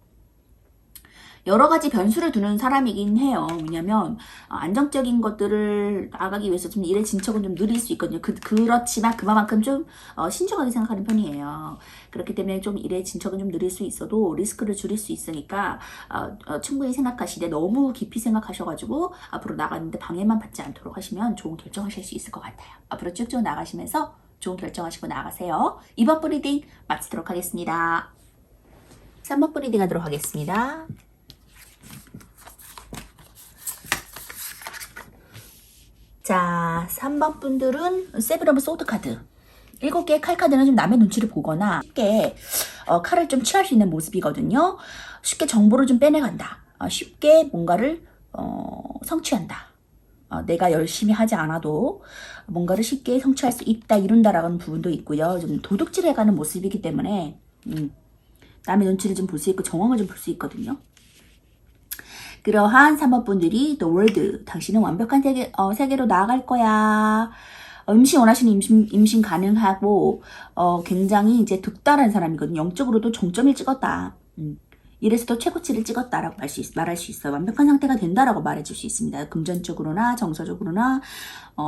여러 가지 변수를 두는 사람이긴 해요. 왜냐면 안정적인 것들을 나가기 위해서 좀 일의 진척은 좀 느릴 수 있거든요. 그렇지만 그만큼 좀 신중하게 생각하는 편이에요. 그렇기 때문에 좀 일의 진척은 좀 느릴 수 있어도 리스크를 줄일 수 있으니까 충분히 생각하시되 너무 깊이 생각하셔가지고 앞으로 나가는데 방해만 받지 않도록 하시면 좋은 결정하실 수 있을 것 같아요. 앞으로 쭉쭉 나가시면서 좋은 결정하시고 나가세요. 2번 브리딩 마치도록 하겠습니다. 3번 브리딩 하도록 하겠습니다. 자, 3번 분들은 세븐 오브 소드 카드. 7개의 칼 카드는 좀 남의 눈치를 보거나 쉽게 칼을 좀 취할 수 있는 모습이거든요. 쉽게 정보를 좀 빼내간다. 쉽게 뭔가를 성취한다. 내가 열심히 하지 않아도 뭔가를 쉽게 성취할 수 있다, 이룬다라는 부분도 있고요. 좀 도둑질해가는 모습이기 때문에 남의 눈치를 좀 볼 수 있고 정황을 좀 볼 수 있거든요. 그러한 3번 분들이 The World, 당신은 완벽한 세계로 나아갈 거야. 임신 원하시는 임신 가능하고 굉장히 이제 득달한 사람이거든요. 영적으로도 정점을 찍었다. 일에서도 최고치를 찍었다라고 말할 수 있어요. 완벽한 상태가 된다라고 말해줄 수 있습니다. 금전적으로나 정서적으로나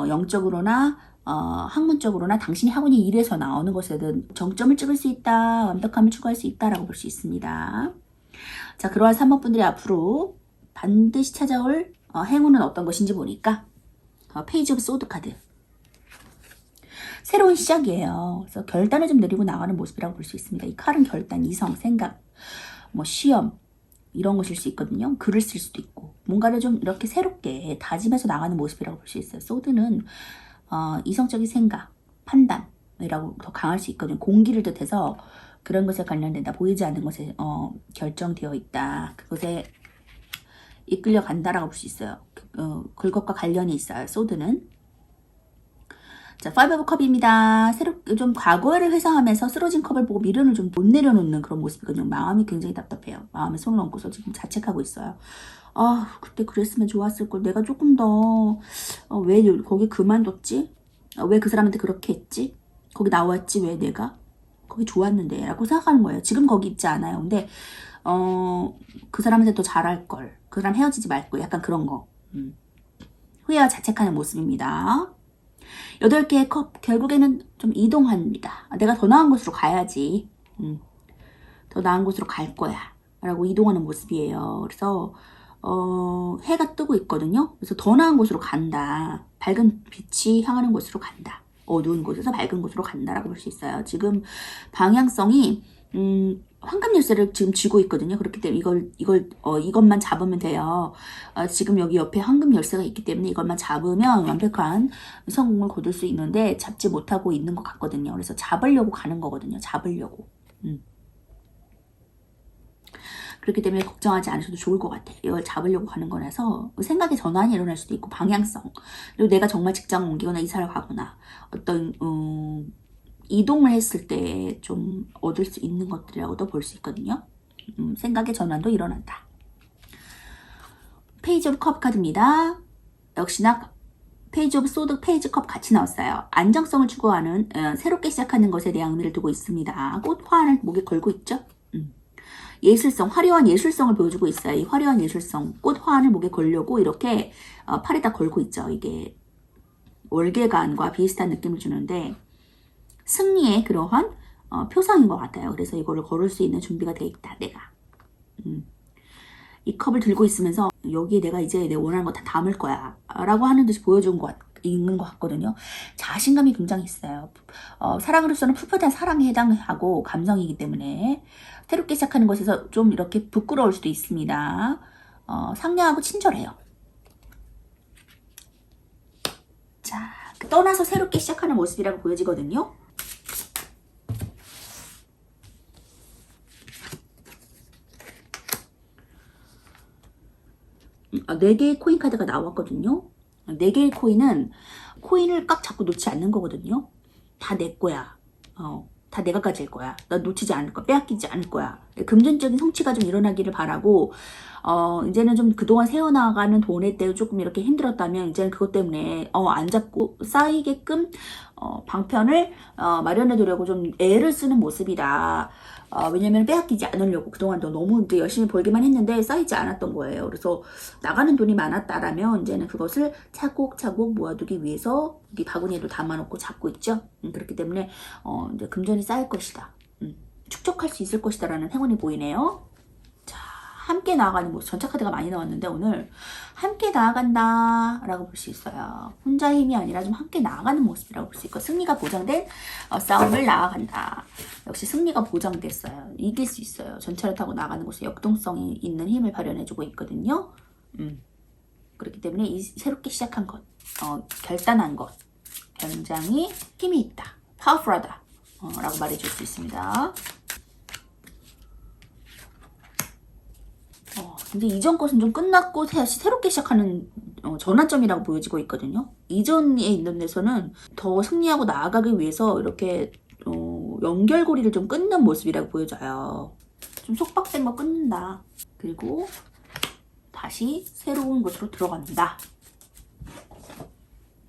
영적으로나 학문적으로나 당신이 하고 있는 일에서 나오는 것에든 정점을 찍을 수 있다, 완벽함을 추구할 수 있다라고 볼 수 있습니다. 자, 그러한 3번 분들이 앞으로 반드시 찾아올 행운은 어떤 것인지 보니까 페이지 오브 소드 카드. 새로운 시작이에요. 그래서 결단을 좀 내리고 나가는 모습이라고 볼 수 있습니다. 이 칼은 결단, 이성, 생각, 뭐 시험 이런 것일 수 있거든요. 글을 쓸 수도 있고 뭔가를 좀 이렇게 새롭게 다짐해서 나가는 모습이라고 볼 수 있어요. 소드는 이성적인 생각, 판단이라고 더 강할 수 있거든요. 공기를 뜻해서 그런 것에 관련된다. 보이지 않는 것에 결정되어 있다. 그것에 이끌려 간다라고 볼 수 있어요. 그것과 관련이 있어요. 소드는. 자, 5 오브 컵입니다. 좀 과거를 회상하면서 쓰러진 컵을 보고 미련을 좀 못 내려놓는 그런 모습이거든요. 마음이 굉장히 답답해요. 마음에 손을 얹고서 지금 자책하고 있어요. 그때 그랬으면 좋았을 걸. 내가 조금 더 왜 거기 그만뒀지? 왜 그 사람한테 그렇게 했지? 거기 나왔지? 왜 내가? 거기 좋았는데 라고 생각하는 거예요. 지금 거기 있지 않아요. 근데 그 사람한테 더 잘할 걸. 그 사람 헤어지지 말 걸. 약간 그런 거. 후회와 자책하는 모습입니다. 8개의 컵, 결국에는 좀 이동합니다. 내가 더 나은 곳으로 가야지. 더 나은 곳으로 갈 거야. 라고 이동하는 모습이에요. 그래서, 해가 뜨고 있거든요. 그래서 더 나은 곳으로 간다. 밝은 빛이 향하는 곳으로 간다. 어두운 곳에서 밝은 곳으로 간다라고 볼 수 있어요. 지금 방향성이, 황금 열쇠를 지금 쥐고 있거든요. 그렇기 때문에 이것만 잡으면 돼요. 지금 여기 옆에 황금 열쇠가 있기 때문에 이것만 잡으면 완벽한 성공을 거둘 수 있는데 잡지 못하고 있는 것 같거든요. 그래서 잡으려고 가는 거거든요. 잡으려고. 그렇기 때문에 걱정하지 않으셔도 좋을 것 같아요. 이걸 잡으려고 가는 거라서 생각의 전환이 일어날 수도 있고 방향성. 그리고 내가 정말 직장을 옮기거나 이사를 가거나 어떤 이동을 했을 때 좀 얻을 수 있는 것들이라고도 볼 수 있거든요. 생각의 전환도 일어난다. 페이지 오브 컵 카드입니다. 역시나 페이지 오브 소드, 페이지 컵 같이 나왔어요. 안정성을 추구하는 새롭게 시작하는 것에 대한 의미를 두고 있습니다. 꽃 화환을 목에 걸고 있죠. 예술성, 화려한 예술성을 보여주고 있어요. 이 화려한 예술성, 꽃 화환을 목에 걸려고 이렇게 팔에다 걸고 있죠. 이게 월계관과 비슷한 느낌을 주는데 승리의 그러한 표상인 것 같아요. 그래서 이거를 걸을 수 있는 준비가 돼 있다. 내가. 이 컵을 들고 있으면서 여기에 내가 이제 내 원하는 거 다 담을 거야. 라고 하는 듯이 있는 것 같거든요. 자신감이 굉장히 있어요. 사랑으로서는 풋풋한 사랑에 해당하고 감성이기 때문에 새롭게 시작하는 것에서 좀 이렇게 부끄러울 수도 있습니다. 상냥하고 친절해요. 자, 떠나서 새롭게 시작하는 모습이라고 보여지거든요. 네 개의 코인 카드가 나왔거든요. 4개의 코인을 꽉 잡고 놓지 않는 거거든요. 다 내 거야. 다 내가 가질 거야. 나 놓치지 않을 거야. 빼앗기지 않을 거야. 금전적인 성취가 좀 일어나기를 바라고 이제는 좀 그동안 세워나가는 돈에 때도 조금 이렇게 힘들었다면 이제는 그것 때문에 안 잡고 쌓이게끔 방편을 마련해 두려고 좀 애를 쓰는 모습이다. 왜냐면 빼앗기지 않으려고 그동안도 너무 이제 열심히 벌기만 했는데 쌓이지 않았던 거예요. 그래서 나가는 돈이 많았다라면 이제는 그것을 차곡차곡 모아두기 위해서 여기 바구니에도 담아놓고 잡고 있죠. 그렇기 때문에 이제 금전이 쌓일 것이다. 축적할 수 있을 것이다라는 행운이 보이네요. 자, 함께 나아가는 모습. 전차 카드가 많이 나왔는데 오늘 함께 나아간다 라고 볼 수 있어요. 혼자의 힘이 아니라 좀 함께 나아가는 모습이라고 볼 수 있고 승리가 보장된 싸움을 나아간다. 역시 승리가 보장됐어요. 이길 수 있어요. 전차를 타고 나가는 곳에 역동성이 있는 힘을 발현해주고 있거든요. 그렇기 때문에 이 새롭게 시작한 것, 결단한 것 굉장히 힘이 있다. 파워풀하다 라고 말해줄 수 있습니다. 근데 이전 것은 좀 끝났고 다시 새롭게 시작하는 전환점이라고 보여지고 있거든요. 이전에 있는 데서는 더 승리하고 나아가기 위해서 이렇게 연결고리를 좀 끊는 모습이라고 보여져요. 좀 속박된 거 끊는다. 그리고 다시 새로운 곳으로 들어간다.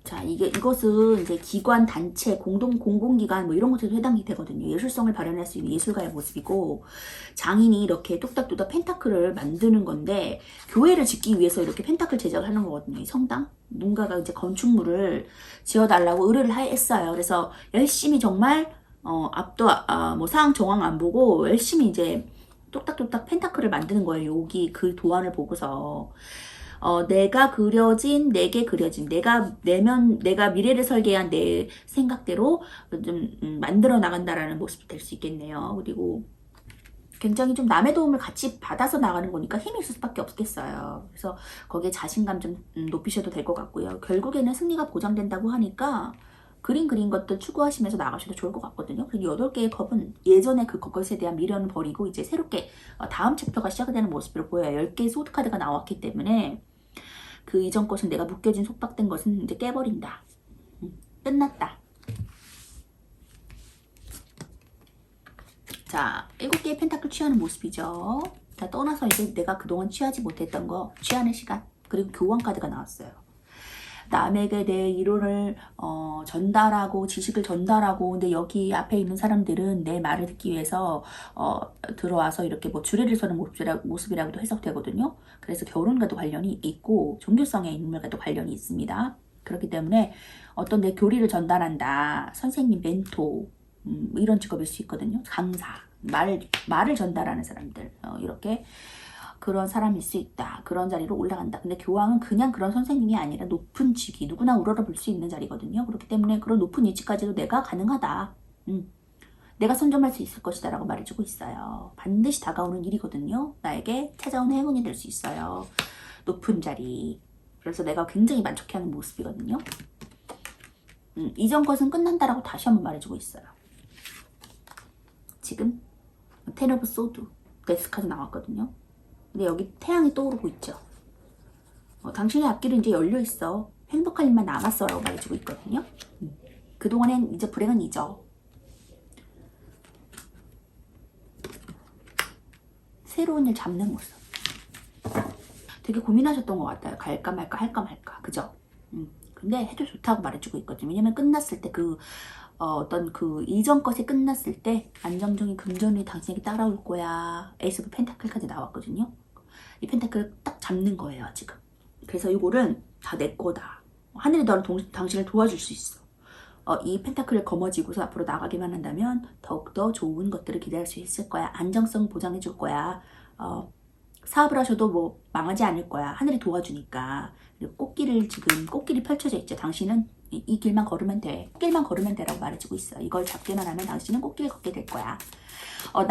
자, 이것은 이제 기관, 단체, 공공기관 뭐 이런 것에도 해당이 되거든요. 예술성을 발현할 수 있는 예술가의 모습이고, 장인이 이렇게 뚝딱뚝딱 펜타클을 만드는 건데, 교회를 짓기 위해서 이렇게 펜타클 제작을 하는 거거든요. 이 성당? 누군가가 이제 건축물을 지어달라고 의뢰를 했어요. 그래서 열심히 정말, 앞도, 뭐 상황 정황 안 보고 열심히 이제 뚝딱뚝딱 펜타클을 만드는 거예요. 여기 그 도안을 보고서. 내가 그려진, 내게 그려진, 내가 미래를 설계한 내 생각대로 좀 만들어 나간다라는 모습이 될 수 있겠네요. 그리고 굉장히 좀 남의 도움을 같이 받아서 나가는 거니까 힘이 있을 수밖에 없겠어요. 그래서 거기에 자신감 좀 높이셔도 될 것 같고요. 결국에는 승리가 보장된다고 하니까 그린 것들 추구하시면서 나가셔도 좋을 것 같거든요. 그리고 8개의 컵은 예전에 그것에 대한 미련을 버리고 이제 새롭게 다음 챕터가 시작되는 모습으로 보여요. 10개의 소드카드가 나왔기 때문에 그 이전 것은 내가 묶여진 속박된 것은 이제 깨버린다. 끝났다. 자, 7개의 펜타클 취하는 모습이죠. 자, 떠나서 이제 내가 그동안 취하지 못했던 거 취하는 시간. 그리고 교환 카드가 나왔어요. 남에게 내 이론을 전달하고 지식을 전달하고, 근데 여기 앞에 있는 사람들은 내 말을 듣기 위해서 들어와서 이렇게 뭐 주례를 서는 모습이라고도 해석되거든요. 그래서 결혼과도 관련이 있고 종교성의 인물과도 관련이 있습니다. 그렇기 때문에 어떤 내 교리를 전달한다, 선생님, 멘토, 이런 직업일 수 있거든요. 강사, 말을 전달하는 사람들, 이렇게 그런 사람일 수 있다. 그런 자리로 올라간다. 근데 교황은 그냥 그런 선생님이 아니라 높은 직위, 누구나 우러러볼 수 있는 자리거든요. 그렇기 때문에 그런 높은 위치까지도 내가 가능하다. 내가 선점할 수 있을 것이다 라고 말해주고 있어요. 반드시 다가오는 일이거든요. 나에게 찾아오는 행운이 될 수 있어요. 높은 자리. 그래서 내가 굉장히 만족해하는 모습이거든요. 이전 것은 끝난다라고 다시 한번 말해주고 있어요. 지금 텐 오브 소드 데스카드 나왔거든요. 근데 여기 태양이 떠오르고 있죠. 당신의 앞길은 이제 열려있어. 행복한 일만 남았어 라고 말해주고 있거든요. 그동안엔 이제 불행은 잊어. 새로운 일 잡는 모습. 되게 고민하셨던 것 같아요. 갈까 말까 할까 말까. 그죠? 근데 해도 좋다고 말해주고 있거든요. 왜냐면 끝났을 때 어떤 그 이전 것이 끝났을 때 안정적인 금전이 당신에게 따라올 거야. 에이스 오브 펜타클까지 나왔거든요. 이 펜타클을 딱 잡는 거예요, 지금. 그래서 이거는 다 내 거다. 하늘이 당신을 도와줄 수 있어. 이 펜타클을 거머쥐고서 앞으로 나가기만 한다면 더욱더 좋은 것들을 기대할 수 있을 거야. 안정성 보장해 줄 거야. 사업을 하셔도 뭐 망하지 않을 거야. 하늘이 도와주니까. 그리고 꽃길이 펼쳐져 있죠. 당신은 이 길만 걸으면 돼. 꽃길만 걸으면 되라고 말해주고 있어요. 이걸 잡기만 하면 당신은 꽃길을 걷게 될 거야. 더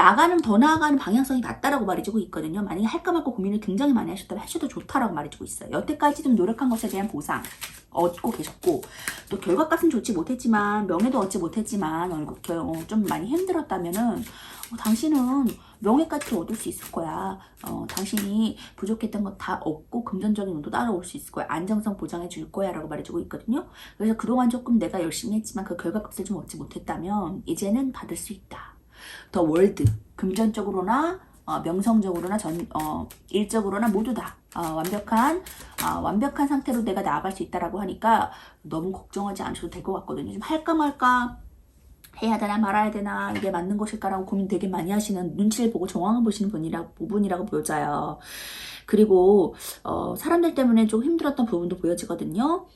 나아가는 방향성이 맞다라고 말해주고 있거든요. 만약에 할까 말까 고민을 굉장히 많이 하셨다면 하셔도 좋다라고 말해주고 있어요. 여태까지 좀 노력한 것에 대한 보상 얻고 계셨고, 또 결과값은 좋지 못했지만, 명예도 얻지 못했지만, 좀 많이 힘들었다면은 당신은 명예까지 얻을 수 있을 거야. 당신이 부족했던 것 다 얻고 금전적인 운도 따라올 수 있을 거야. 안정성 보장해 줄 거야 라고 말해주고 있거든요. 그래서 그동안 조금 내가 열심히 했지만 그 결과값을 좀 얻지 못했다면 이제는 받을 수 있다. 더 월드, 금전적으로나 명성적으로나 일적으로나 모두 다 완벽한 상태로 내가 나아갈 수 있다라고 하니까 너무 걱정하지 않으셔도 될 것 같거든요. 좀 할까 말까 해야 되나 말아야 되나 이게 맞는 것일까라고 고민 되게 많이 하시는, 눈치를 보고 정황을 보시는 부분이라고 보여져요. 그리고 사람들 때문에 좀 힘들었던 부분도 보여지거든요.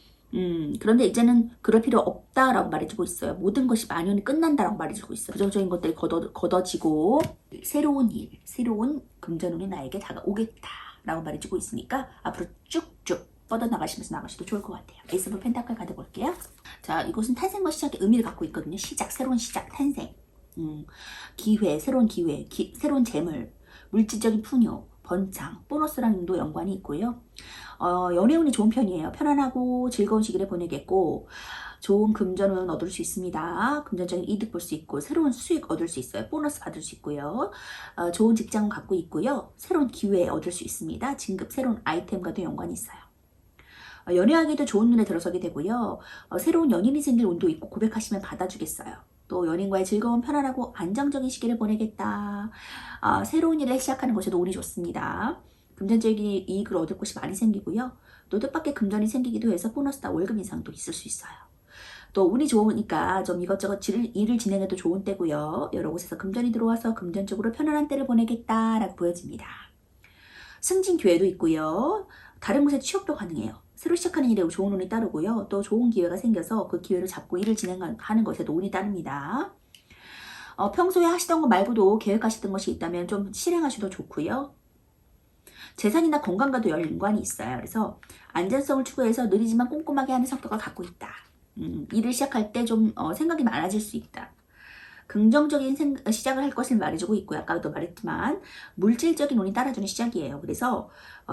그런데 이제는 그럴 필요 없다라고 말해주고 있어요. 모든 것이 만연히 끝난다라고 말해주고 있어요. 부정적인 것들이 걷어지고 새로운 일, 새로운 금전운이 나에게 다가오겠다라고 말해주고 있으니까 앞으로 쭉쭉 뻗어나가시면서 나가셔도 좋을 것 같아요. 에이스 오브 펜타클 카드 볼게요. 자, 이것은 탄생과 시작의 의미를 갖고 있거든요. 시작, 새로운 시작, 탄생, 기회, 새로운 기회, 새로운 재물, 물질적인 풍요, 번창, 보너스랑도 연관이 있고요. 연애운이 좋은 편이에요. 편안하고 즐거운 시기를 보내겠고, 좋은 금전은 얻을 수 있습니다. 금전적인 이득 볼 수 있고, 새로운 수익 얻을 수 있어요. 보너스 받을 수 있고요. 좋은 직장을 갖고 있고요. 새로운 기회 얻을 수 있습니다. 진급, 새로운 아이템과도 연관이 있어요. 연애하기도 좋은 눈에 들어서게 되고요. 새로운 연인이 생길 운도 있고, 고백하시면 받아주겠어요. 또 연인과의 즐거운 편안하고 안정적인 시기를 보내겠다. 새로운 일을 시작하는 것에도 운이 좋습니다. 금전적인 이익을 얻을 곳이 많이 생기고요. 또 뜻밖의 금전이 생기기도 해서 보너스나 월급 인상도 있을 수 있어요. 또 운이 좋으니까 좀 이것저것 일을 진행해도 좋은 때고요. 여러 곳에서 금전이 들어와서 금전적으로 편안한 때를 보내겠다라고 보여집니다. 승진 기회도 있고요. 다른 곳에 취업도 가능해요. 새로 시작하는 일에 좋은 운이 따르고요. 또 좋은 기회가 생겨서 그 기회를 잡고 일을 진행하는 것에도 운이 따릅니다. 평소에 하시던 것 말고도 계획하시던 것이 있다면 좀 실행하셔도 좋고요. 재산이나 건강과도 연관이 있어요. 그래서 안전성을 추구해서 느리지만 꼼꼼하게 하는 성격을 갖고 있다. 일을 시작할 때 좀 생각이 많아질 수 있다. 긍정적인 시작을 할 것을 말해주고 있고요. 아까도 말했지만 물질적인 운이 따라주는 시작이에요. 그래서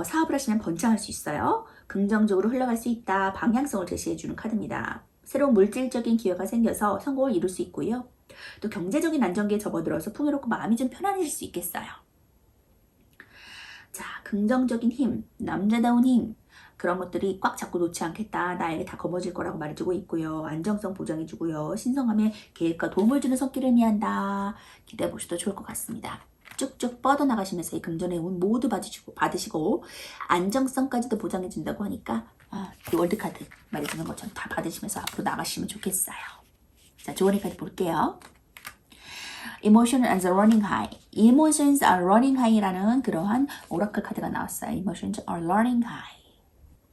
사업을 하시면 번창할 수 있어요. 긍정적으로 흘러갈 수 있다. 방향성을 제시해주는 카드입니다. 새로운 물질적인 기회가 생겨서 성공을 이룰 수 있고요. 또 경제적인 안정기에 접어들어서 풍요롭고 마음이 좀 편안해질 수 있겠어요. 자, 긍정적인 힘, 남자다운 힘, 그런 것들이 꽉 잡고 놓지 않겠다. 나에게 다 거머쥘 거라고 말해주고 있고요. 안정성 보장해주고요. 신성함에 계획과 도움을 주는 손길을 의미한다. 기대해 보셔도 좋을 것 같습니다. 쭉쭉 뻗어나가시면서 이 금전의 운 모두 받으시고 안정성까지도 보장해준다고 하니까 이 월드카드 말해주는 것처럼 다 받으시면서 앞으로 나가시면 좋겠어요. 자, 좋은 카드 볼게요. Emotion as a running high. Emotions are running high라는 그러한 오라클 카드가 나왔어요. Emotions are running high.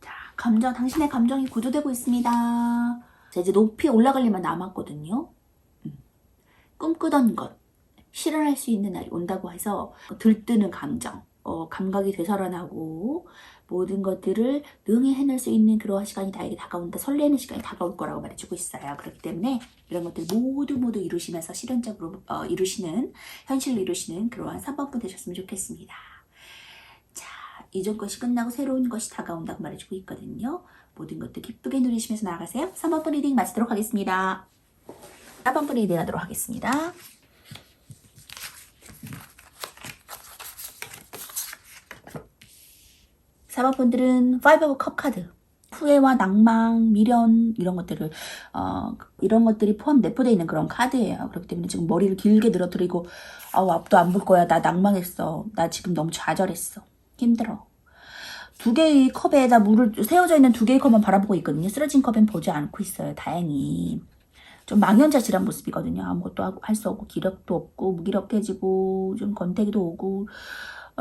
자, 당신의 감정이 구조되고 있습니다. 자, 이제 높이 올라갈 일만 남았거든요. 꿈꾸던 것, 실현할 수 있는 날이 온다고 해서 들뜨는 감정, 감각이 되살아나고 모든 것들을 능히 해낼 수 있는 그러한 시간이 나에게 다가온다. 설레는 시간이 다가올 거라고 말해주고 있어요. 그렇기 때문에 이런 것들 모두 이루시면서 실현적으로 현실로 이루시는 그러한 3번분 되셨으면 좋겠습니다. 자, 이전 것이 끝나고 새로운 것이 다가온다고 말해주고 있거든요. 모든 것들 기쁘게 누리시면서 나가세요. 3번분 리딩 마치도록 하겠습니다. 4번분 리딩 하도록 하겠습니다. 4번 분들은 5 of Cup 카드. 후회와 낭망, 미련 이런 것들이 내포되어 있는 그런 카드예요. 그렇기 때문에 지금 머리를 길게 늘어뜨리고 앞도 안 볼 거야. 나 낭망했어. 나 지금 너무 좌절했어. 힘들어. 2개의 컵에다 물을 세워져 있는 2개의 컵만 바라보고 있거든요. 쓰러진 컵엔 보지 않고 있어요. 다행히. 좀 망연자실한 모습이거든요. 아무것도 할 수 없고 기력도 없고 무기력해지고 좀 건태기도 오고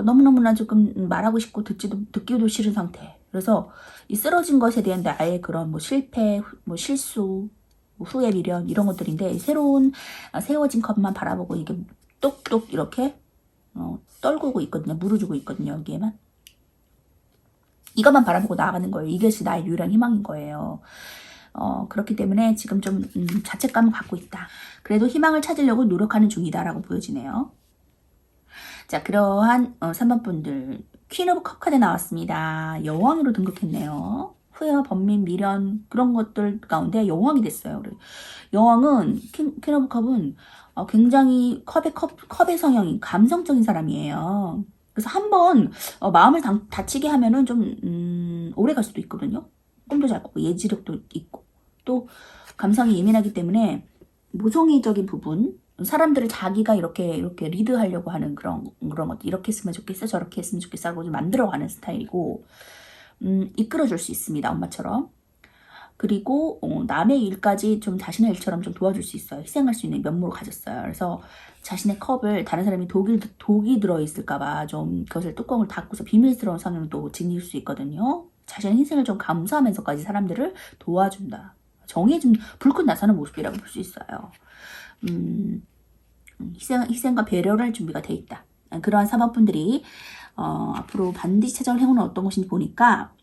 너무너무나 조금 말하고 싶고 듣기도 싫은 상태. 그래서 이 쓰러진 것에 대한 나의 그런 실패, 실수, 후회, 미련 이런 것들인데 새로운 세워진 컵만 바라보고 이게 똑똑 이렇게 떨구고 있거든요. 물어주고 있거든요. 여기에만. 이것만 바라보고 나아가는 거예요. 이것이 나의 유일한 희망인 거예요. 그렇기 때문에 지금 좀 자책감을 갖고 있다. 그래도 희망을 찾으려고 노력하는 중이다라고 보여지네요. 자, 그러한 3번 분들 퀸 오브 컵 카드 나왔습니다. 여왕으로 등극했네요. 후회와 번민, 미련 그런 것들 가운데 여왕이 됐어요. 여왕은 퀸 오브 컵은 굉장히 컵의 성향이 감성적인 사람이에요. 그래서 한번 마음을 다치게 하면은 좀 오래 갈 수도 있거든요. 꿈도 잘 꾸고 예지력도 있고 또 감성이 예민하기 때문에 모성애적인 부분 사람들을 자기가 이렇게 리드하려고 하는 그런 것들 이렇게 했으면 좋겠어 저렇게 했으면 좋겠어 하고 좀 만들어가는 스타일이고 이끌어줄 수 있습니다. 엄마처럼. 그리고 남의 일까지 좀 자신의 일처럼 좀 도와줄 수 있어요. 희생할 수 있는 면모를 가졌어요. 그래서 자신의 컵을 다른 사람이 독이 들어있을까봐 좀 그것을 뚜껑을 닫고서 비밀스러운 상황도 지닐 수 있거든요. 자신의 희생을 좀 감수하면서까지 사람들을 도와준다. 정이 좀 불끈 나서는 모습이라고 볼 수 있어요. 희생과 배려를 할 준비가 돼 있다. 그러한 사모분들이 앞으로 반드시 찾아올 행운은 어떤 것인지 보니까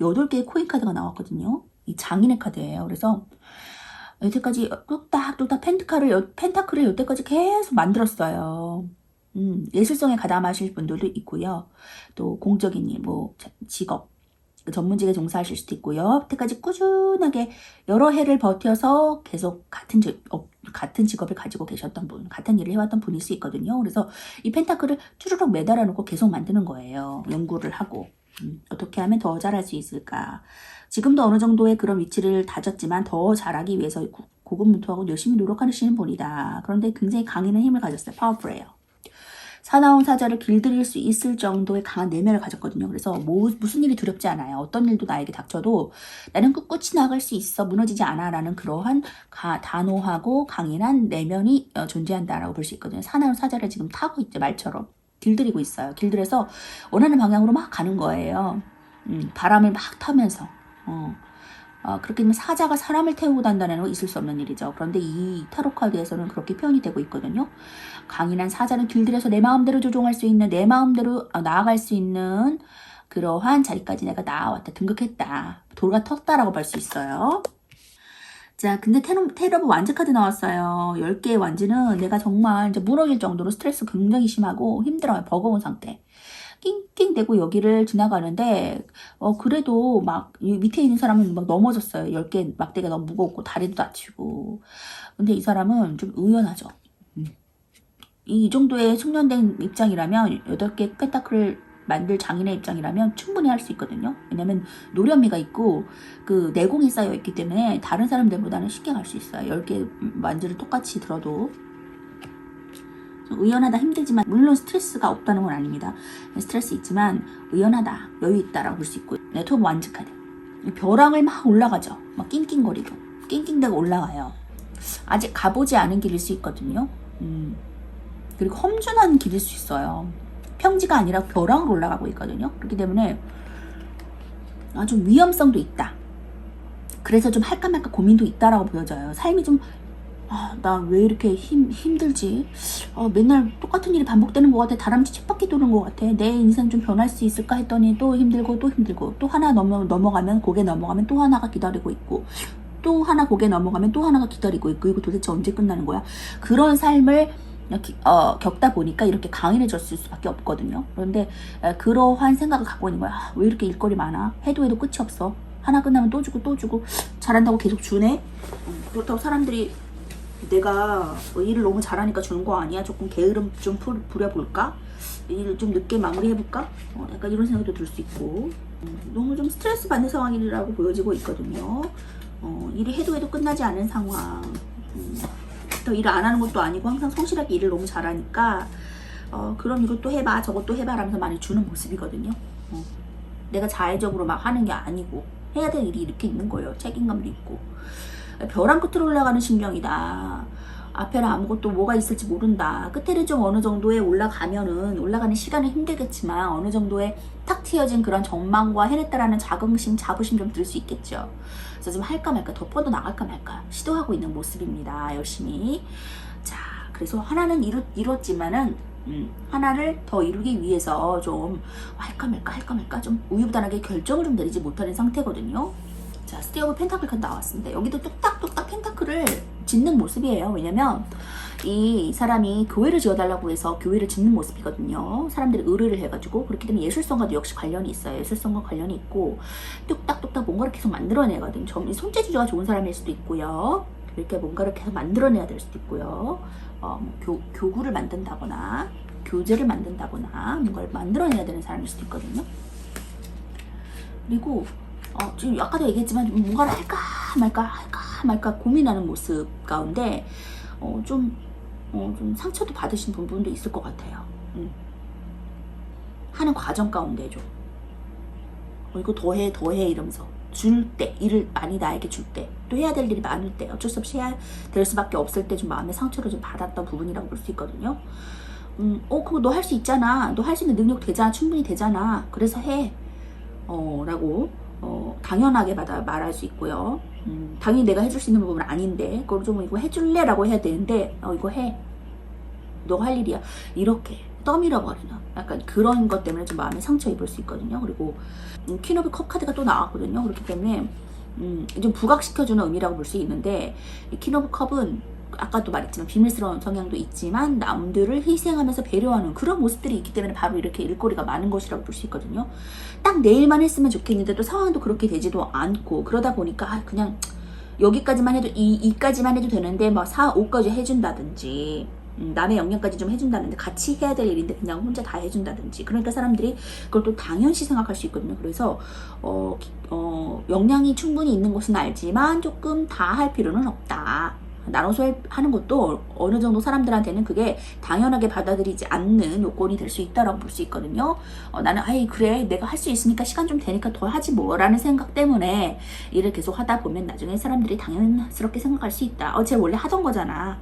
8개의 코인 카드가 나왔거든요. 이 장인의 카드예요. 그래서 여태까지 뚝딱 펜타클을 여태까지 계속 만들었어요. 예술성에 가담하실 분들도 있고요. 또 공적인 일, 직업, 전문직에 종사하실 수도 있고요. 여태까지 꾸준하게 여러 해를 버텨서 계속 같은 직업을 가지고 계셨던 분, 같은 일을 해왔던 분일 수 있거든요. 그래서 이 펜타클을 쭈르륵 매달아 놓고 계속 만드는 거예요. 연구를 하고. 어떻게 하면 더 잘할 수 있을까. 지금도 어느 정도의 그런 위치를 다졌지만 더 잘하기 위해서 고군분투하고 열심히 노력하시는 분이다. 그런데 굉장히 강인한 힘을 가졌어요. 파워풀해요. 사나운 사자를 길들일 수 있을 정도의 강한 내면을 가졌거든요. 그래서 무슨 일이 두렵지 않아요. 어떤 일도 나에게 닥쳐도 나는 꿋꿋이 나갈 수 있어, 무너지지 않아 라는 그러한 단호하고 강인한 내면이 존재한다라고 볼 수 있거든요. 사나운 사자를 지금 타고 있죠. 말처럼 길들이고 있어요. 길들여서 원하는 방향으로 막 가는 거예요. 바람을 막 타면서 그렇게 되면 사자가 사람을 태우고 단다는 건 있을 수 없는 일이죠. 그런데 이 타로 카드에서는 그렇게 표현이 되고 있거든요. 강인한 사자는 길들여서 내 마음대로 조종할 수 있는, 내 마음대로 나아갈 수 있는 그러한 자리까지 내가 나아왔다, 등극했다, 돌가 텄다라고 볼 수 있어요. 자, 근데 테러브 완즈 카드 나왔어요. 10개의 완즈는 내가 정말 이제 무너질 정도로 스트레스 굉장히 심하고 힘들어요. 버거운 상태. 낑낑대고 여기를 지나가는데 그래도 막 밑에 있는 사람은 막 넘어졌어요. 10개 막대가 너무 무겁고 다리도 다치고. 근데 이 사람은 좀 의연하죠. 이 정도의 숙련된 입장이라면 8개 펜타클을 만들 장인의 입장이라면 충분히 할 수 있거든요. 왜냐면 노련미가 있고 그 내공이 쌓여 있기 때문에 다른 사람들보다는 쉽게 갈 수 있어요. 10개 만지를 똑같이 들어도. 의연하다, 힘들지만 물론 스트레스가 없다는 건 아닙니다. 스트레스 있지만 의연하다, 여유 있다라고 볼 수 있고. 톱 완즈 카드. 벼랑을 막 올라가죠. 막 낑낑거리고 낑낑대고 올라가요. 아직 가보지 않은 길일 수 있거든요. 그리고 험준한 길일 수 있어요. 평지가 아니라 벼랑으로 올라가고 있거든요. 그렇기 때문에 좀 위험성도 있다. 그래서 좀 할까 말까 고민도 있다라고 보여져요. 삶이 좀 나 왜 이렇게 힘들지? 맨날 똑같은 일이 반복되는 것 같아. 다람쥐 쳇바퀴 도는 것 같아. 내 인생 좀 변할 수 있을까 했더니 또 힘들고 또 힘들고, 또 하나 넘어가면 고개 넘어가면 또 하나가 기다리고 있고, 또 하나 고개 넘어가면 또 하나가 기다리고 있고, 이거 도대체 언제 끝나는 거야? 그런 삶을 겪다 보니까 이렇게 강인해졌을 수밖에 없거든요. 그런데 그러한 생각을 갖고 있는 거야. 왜 이렇게 일거리 많아? 해도 끝이 없어. 하나 끝나면 또 주고 또 주고, 잘한다고 계속 주네? 그렇다고 사람들이 내가 일을 너무 잘하니까 주는 거 아니야? 조금 게으름 좀 부려볼까? 일을 좀 늦게 마무리해볼까? 약간 이런 생각도 들 수 있고, 너무 좀 스트레스 받는 상황이라고 보여지고 있거든요. 일이 해도 끝나지 않은 상황. 또 일을 안 하는 것도 아니고 항상 성실하게 일을 너무 잘하니까 그럼 이것도 해봐 저것도 해봐 라면서 많이 주는 모습이거든요. 내가 자의적으로 막 하는 게 아니고 해야 될 일이 이렇게 있는 거예요. 책임감도 있고. 벼랑 끝으로 올라가는 심정이다. 앞에는 아무것도 뭐가 있을지 모른다. 끝에는 좀 어느 정도에 올라가면은, 올라가는 시간은 힘들겠지만 어느 정도에 탁 트여진 그런 전망과 해냈다라는 자긍심, 자부심 좀 들 수 있겠죠. 그래서 좀 할까 말까, 더 나갈까 말까 시도하고 있는 모습입니다. 열심히. 자, 그래서 하나는 이뤘지만은 하나를 더 이루기 위해서 좀 할까 말까 좀 우유부단하게 결정을 좀 내리지 못하는 상태거든요. 자, 스테이 오브 펜타클 카드 나왔습니다. 여기도 뚝딱뚝딱 펜타클을 짓는 모습이에요. 왜냐면 이 사람이 교회를 지어달라고 해서 교회를 짓는 모습이거든요. 사람들이 의뢰를 해가지고. 그렇기 때문에 예술성과도 역시 관련이 있어요. 예술성과 관련이 있고 뚝딱뚝딱 뭔가를 계속 만들어내거든요. 손재주가 좋은 사람일 수도 있고요. 이렇게 뭔가를 계속 만들어내야 될 수도 있고요. 교구를 만든다거나 교재를 만든다거나 뭔가를 만들어내야 되는 사람일 수도 있거든요. 그리고 지금 아까도 얘기했지만 뭔가를 할까 말까 고민하는 모습 가운데 좀 상처도 받으신 부분도 있을 것 같아요. 하는 과정 가운데 좀 이거 더해 이러면서 줄 때, 일을 많이 나에게 줄 때, 또 해야 될 일이 많을 때, 어쩔 수 없이 해야 될 수밖에 없을 때 좀 마음의 상처를 좀 받았던 부분이라고 볼 수 있거든요. 그거 너 할 수 있잖아. 너 할 수 있는 능력 되잖아. 충분히 되잖아. 그래서 해. 라고 당연하게 말할 수 있고요. 당연히 내가 해줄 수 있는 부분은 아닌데 그걸 좀 이거 해줄래? 라고 해야 되는데 이거 해. 너 할 일이야. 이렇게 떠밀어버리는 약간 그런 것 때문에 좀 마음에 상처 입을 수 있거든요. 그리고 퀸 오브 컵 카드가 또 나왔거든요. 그렇기 때문에 좀 부각시켜주는 의미라고 볼 수 있는데, 이 퀸 오브 컵은 아까도 말했지만 비밀스러운 성향도 있지만 남들을 희생하면서 배려하는 그런 모습들이 있기 때문에 바로 이렇게 일거리가 많은 것이라고 볼 수 있거든요. 딱 내일만 했으면 좋겠는데 또 상황도 그렇게 되지도 않고, 그러다 보니까 그냥 여기까지만 해도 이까지만 해도 되는데 막 4, 5까지 해준다든지 남의 역량까지 좀 해준다는데 같이 해야 될 일인데 그냥 혼자 다 해준다든지, 그러니까 사람들이 그걸 또 당연시 생각할 수 있거든요. 그래서 역량이 충분히 있는 것은 알지만 조금 다 할 필요는 없다. 나눠서 하는 것도 어느 정도 사람들한테는 그게 당연하게 받아들이지 않는 요건이 될 수 있다라고 볼 수 있거든요. 나는 아이 그래 내가 할 수 있으니까 시간 좀 되니까 더 하지 뭐라는 생각 때문에 일을 계속 하다 보면 나중에 사람들이 당연스럽게 생각할 수 있다. 쟤 원래 하던 거잖아.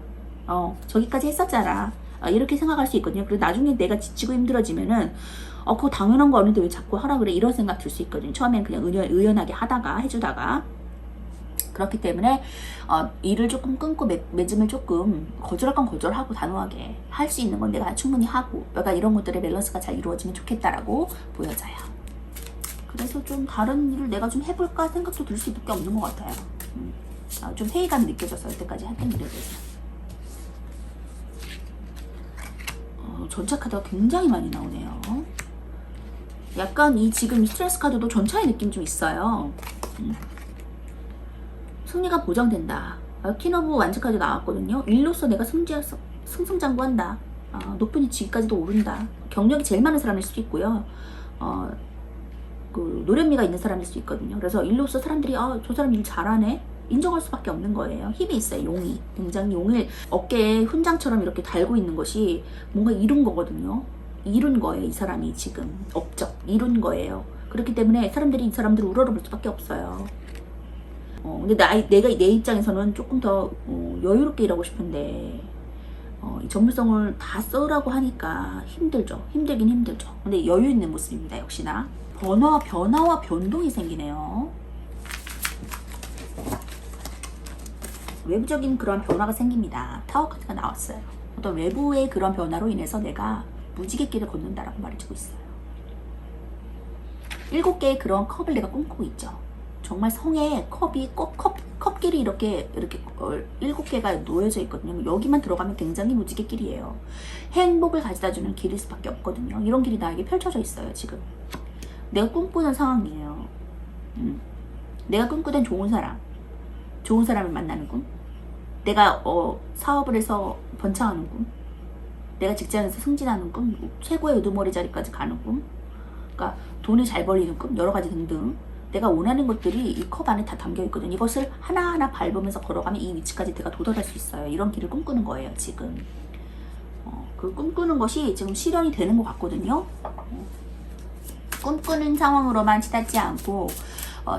저기까지 했었잖아. 이렇게 생각할 수 있거든요. 그리고 나중에 내가 지치고 힘들어지면은 그거 당연한 거 아닌데 왜 자꾸 하라 그래 이런 생각 들 수 있거든요. 처음엔 그냥 의연하게 하다가 해주다가 그렇기 때문에 일을 조금 끊고 맺음을 조금 거절할 건 거절하고 단호하게 할 수 있는 건 내가 충분히 하고 약간 이런 것들의 밸런스가 잘 이루어지면 좋겠다라고 보여져요. 그래서 좀 다른 일을 내가 좀 해볼까 생각도 들 수밖에 없는 것 같아요. 좀 회의감이 느껴져서 여태까지 했던 일에 대해서 전차 카드가 굉장히 많이 나오네요. 약간 이 지금 스트레스 카드도 전차의 느낌 좀 있어요. 승리가 보장된다. 퀸 오브 완즈 카드 나왔거든요. 일로서 내가 승승장구한다. 높은 위치까지도 오른다. 경력이 제일 많은 사람일 수도 있고요. 그 노련미가 있는 사람일 수도 있거든요. 그래서 일로서 사람들이 저 사람 일 잘하네. 인정할 수밖에 없는 거예요. 힘이 있어요. 용이. 굉장히 용을 어깨에 훈장처럼 이렇게 달고 있는 것이 뭔가 이룬 거거든요. 이룬 거예요. 이 사람이 지금 업적 이룬 거예요. 그렇기 때문에 사람들이 이 사람들을 우러러볼 수밖에 없어요. 근데 내가 내 입장에서는 조금 더 여유롭게 일하고 싶은데 이 전문성을 다 써라고 하니까 힘들죠. 힘들긴 힘들죠. 근데 여유 있는 모습입니다. 역시나 변화와 변동이 생기네요. 외부적인 그런 변화가 생깁니다. 타워 카드가 나왔어요. 어떤 외부의 그런 변화로 인해서 내가 무지개 길을 걷는다라고 말해주고 있어요. 7개의 그런 컵을 내가 꿈꾸고 있죠. 정말 성에 컵길이 이렇게 7개가 놓여져 있거든요. 여기만 들어가면 굉장히 무지개 길이에요. 행복을 가져다주는 길일 수밖에 없거든요. 이런 길이 나에게 펼쳐져 있어요. 지금 내가 꿈꾸는 상황이에요. 내가 꿈꾸던 좋은 사람을 만나는 꿈, 내가 사업을 해서 번창하는 꿈, 내가 직장에서 승진하는 꿈, 최고의 우두머리 자리까지 가는 꿈, 그러니까 돈을 잘 벌리는 꿈, 여러 가지 등등 내가 원하는 것들이 이 컵 안에 다 담겨 있거든요. 이것을 하나하나 밟으면서 걸어가면 이 위치까지 내가 도달할 수 있어요. 이런 길을 꿈꾸는 거예요. 지금 그 꿈꾸는 것이 지금 실현이 되는 것 같거든요. 꿈꾸는 상황으로만 치닫지 않고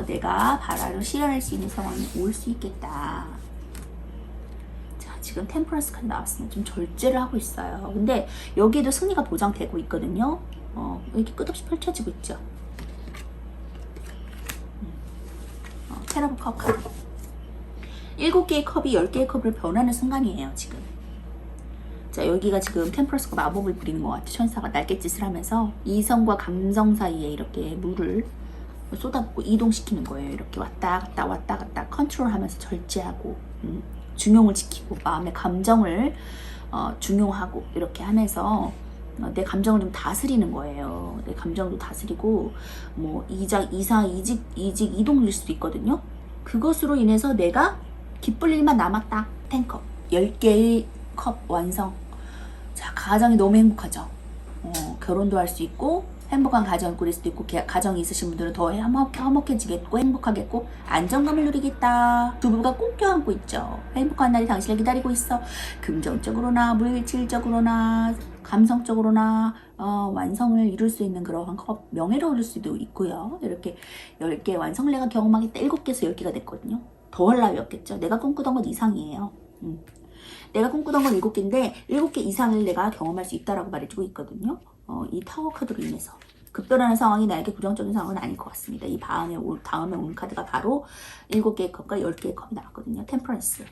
내가 바라로 실현할 수 있는 상황이 올 수 있겠다. 자, 지금 템퍼런스 카드 나왔습니다. 좀 절제를 하고 있어요. 근데 여기에도 승리가 보장되고 있거든요. 이렇게 끝없이 펼쳐지고 있죠. 텐 오브 컵 카드. 7개의 컵이 10개의 컵으로 변하는 순간이에요. 지금. 자, 여기가 지금 템퍼런스가 마법을 부리는 것 같아요. 천사가 날갯짓을 하면서 이성과 감정 사이에 이렇게 물을 쏟아붓고 이동시키는 거예요. 이렇게 왔다 갔다 컨트롤하면서 절제하고 중용을 지키고 마음의 감정을 중용하고 이렇게 하면서 내 감정을 좀 다스리는 거예요. 내 감정도 다스리고 뭐 이직 이동일 수도 있거든요. 그것으로 인해서 내가 기쁠 일만 남았다. 10컵 10개의 컵 완성. 자, 가정이 너무 행복하죠. 결혼도 할 수 있고 행복한 가정을 꾸릴 수도 있고 가정이 있으신 분들은 더 화목해지겠고 행복하겠고 안정감을 누리겠다. 부부가 꼭 껴안고 있죠. 행복한 날이 당신을 기다리고 있어. 금전적으로나 물질적으로나 감성적으로나 완성을 이룰 수 있는 그러한 컵, 명예로울 수도 있고요. 이렇게 10개 완성을 내가 경험하겠다. 7개에서 10개가 됐거든요. 더할 나위 없겠죠. 내가 꿈꾸던 것 이상이에요. 내가 꿈꾸던 건 7개인데 7개 이상을 내가 경험할 수 있다라고 말해주고 있거든요. 이 타워 카드로 인해서 급변하는 상황이 나에게 부정적인 상황은 아닐 것 같습니다. 이 다음에 온 카드가 바로 7개의 컵과 10개의 컵이 나왔거든요. 템퍼런스,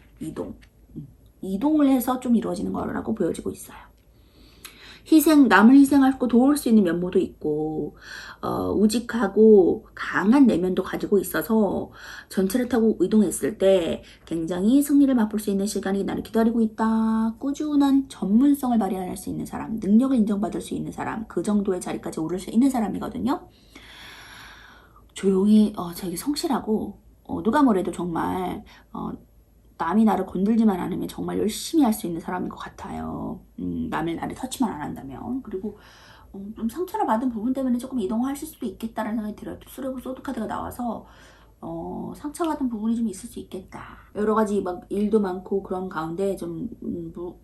이동을 해서 좀 이루어지는 거라고 보여지고 있어요. 남을 희생하고 도울 수 있는 면모도 있고 우직하고 강한 내면도 가지고 있어서 전차를 타고 이동했을 때 굉장히 승리를 맛볼 수 있는 시간이 나를 기다리고 있다. 꾸준한 전문성을 발휘할 수 있는 사람, 능력을 인정받을 수 있는 사람, 그 정도의 자리까지 오를 수 있는 사람이거든요. 조용히 되게 성실하고 누가 뭐래도 정말 남이 나를 건들지만 않으면 정말 열심히 할 수 있는 사람인 것 같아요. 나를 터치만 안 한다면. 그리고 좀 상처를 받은 부분 때문에 조금 이동하실 수도 있겠다라는 생각이 들어요. 수레고 소드 카드가 나와서 상처받은 부분이 좀 있을 수 있겠다. 여러 가지 막 일도 많고 그런 가운데 좀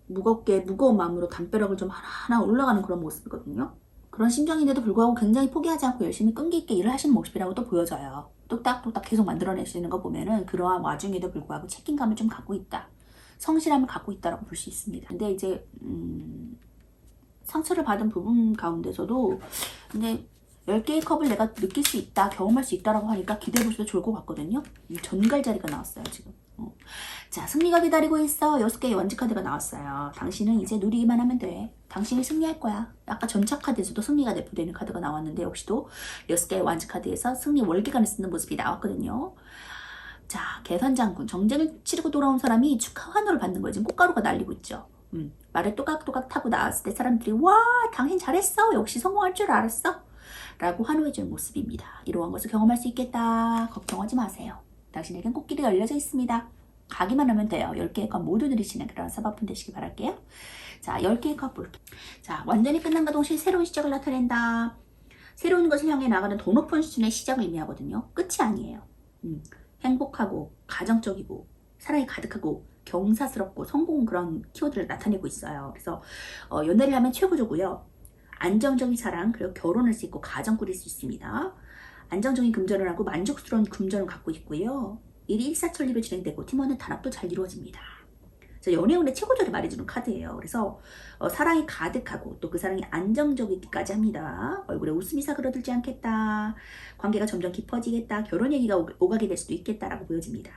무거운 마음으로 담벼락을 좀 하나하나 올라가는 그런 모습이거든요. 그런 심정인데도 불구하고 굉장히 포기하지 않고 열심히 끈기 있게 일을 하시는 모습이라고 또 보여져요. 뚝딱뚝딱 계속 만들어내시는 거 보면은 그러한 와중에도 불구하고 책임감을 좀 갖고 있다. 성실함을 갖고 있다라고 볼 수 있습니다. 근데 이제 상처를 받은 부분 가운데서도 근데 10개의 컵을 내가 느낄 수 있다, 경험할 수 있다라고 하니까 기대해보셔도 좋을 것 같거든요. 전갈 자리가 나왔어요, 지금. 자, 승리가 기다리고 있어. 6개의 원지 카드가 나왔어요. 당신은 이제 누리기만 하면 돼. 당신이 승리할 거야. 아까 전차 카드에서도 승리가 내포되는 카드가 나왔는데 역시도 6개의 원지 카드에서 승리 월기관을 쓰는 모습이 나왔거든요. 자, 개선장군. 정쟁을 치르고 돌아온 사람이 축하 환호를 받는 거예요. 지금 꽃가루가 날리고 있죠. 말을 또각또각 타고 나왔을 때 사람들이 와, 당신 잘했어. 역시 성공할 줄 알았어. 라고 환호해주는 모습입니다. 이러한 것을 경험할 수 있겠다. 걱정하지 마세요. 당신에겐 꽃길이 열려져 있습니다. 가기만 하면 돼요. 10개의 컵 모두 누리시는 그런 사바푼 되시길 바랄게요. 자, 10개의 컵 볼게요. 자, 완전히 끝난과 동시에 새로운 시작을 나타낸다. 새로운 것을 향해 나가는 더 높은 수준의 시작을 의미하거든요. 끝이 아니에요. 행복하고 가정적이고 사랑이 가득하고 경사스럽고 성공 그런 키워드를 나타내고 있어요. 그래서 연애를 하면 최고조고요. 안정적인 사랑, 그리고 결혼할 수 있고 가정 꾸릴 수 있습니다. 안정적인 금전을 하고 만족스러운 금전을 갖고 있고요. 일이 일사천리로 진행되고 팀원의 단합도 잘 이루어집니다. 연애운의 최고조를 말해주는 카드예요. 그래서 사랑이 가득하고 또 그 사랑이 안정적이기까지 합니다. 얼굴에 웃음이 사그러들지 않겠다. 관계가 점점 깊어지겠다. 결혼 얘기가 오가게 될 수도 있겠다라고 보여집니다.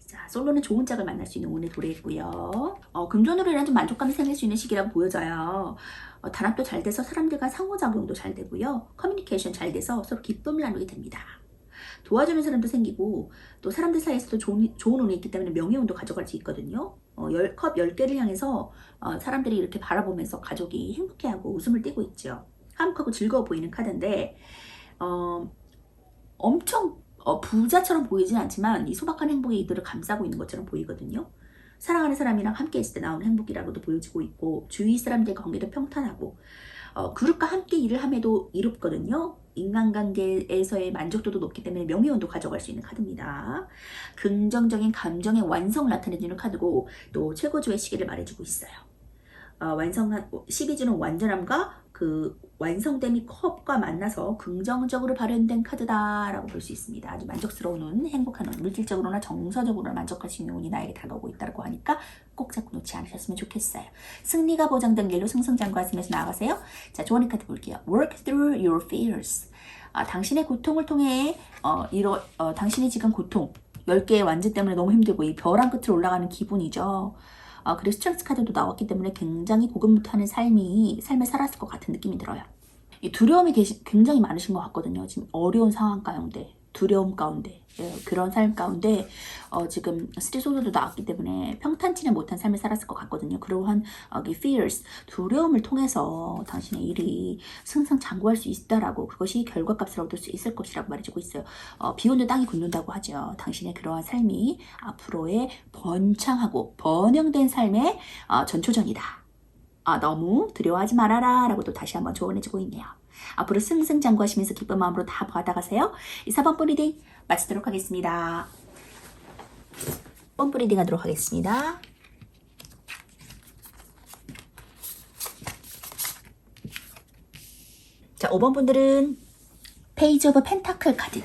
자, 솔로는 좋은 짝을 만날 수 있는 운에 도래했고요. 금전으로 인한 좀 만족감이 생길 수 있는 시기라고 보여져요. 단합도 잘 돼서 사람들과 상호작용도 잘 되고요. 커뮤니케이션 잘 돼서 서로 기쁨을 나누게 됩니다. 도와주는 사람도 생기고 또 사람들 사이에서도 좋은 운이 있기 때문에 명예운도 가져갈 수 있거든요. 컵 10개를 향해서 사람들이 이렇게 바라보면서 가족이 행복해하고 웃음을 띠고 있죠. 화목하고 즐거워 보이는 카드인데 엄청 부자처럼 보이진 않지만 이 소박한 행복이 이들을 감싸고 있는 것처럼 보이거든요. 사랑하는 사람이랑 함께 있을 때 나오는 행복이라고도 보여지고 있고 주위 사람들과 관계도 평탄하고 그룹과 함께 일을 함에도 이롭거든요. 인간관계에서의 만족도도 높기 때문에 명예운도 가져갈 수 있는 카드입니다. 긍정적인 감정의 완성을 나타내주는 카드고 또 최고조의 시기를 말해주고 있어요. 완성한 12주는 완전함과 그 완성됨이 컵과 만나서 긍정적으로 발현된 카드다라고 볼 수 있습니다. 아주 만족스러운 운, 행복한 운, 물질적으로나 정서적으로나 만족할 수 있는 운이 나에게 다가오고 있다고 하니까 꼭 잡고 놓지 않으셨으면 좋겠어요. 승리가 보장된 길로 승승장구하시면서 나아가세요. 자, 조언의 카드 볼게요. Work through your fears. 당신의 고통을 통해 당신이 지금 고통 10개의 완전 때문에 너무 힘들고 이 벼랑 끝을 올라가는 기분이죠. 그리고 스트렝스 카드도 나왔기 때문에 굉장히 고군분투하는 삶을 살았을 것 같은 느낌이 들어요. 이 두려움이 굉장히 많으신 것 같거든요. 지금 어려운 상황 가운데, 두려움 가운데, 그런 삶 가운데 지금 스트레스도 나왔기 때문에 평탄치는 못한 삶을 살았을 것 같거든요. 그러한 fears, 두려움을 통해서 당신의 일이 승승장구할 수 있다라고 그것이 결과값을 얻을 수 있을 것이라고 말해주고 있어요. 비온도 땅이 굳는다고 하죠. 당신의 그러한 삶이 앞으로의 번창하고 번영된 삶의 전초전이다. 너무 두려워하지 말아라 라고 또 다시 한번 조언해주고 있네요. 앞으로 승승장구하시면서 기쁜 마음으로 다 받아가세요. 이 4번 리딩 마치도록 하겠습니다. 4번 리딩 하도록 하겠습니다. 자, 5번 분들은 페이지 오브 펜타클 카드.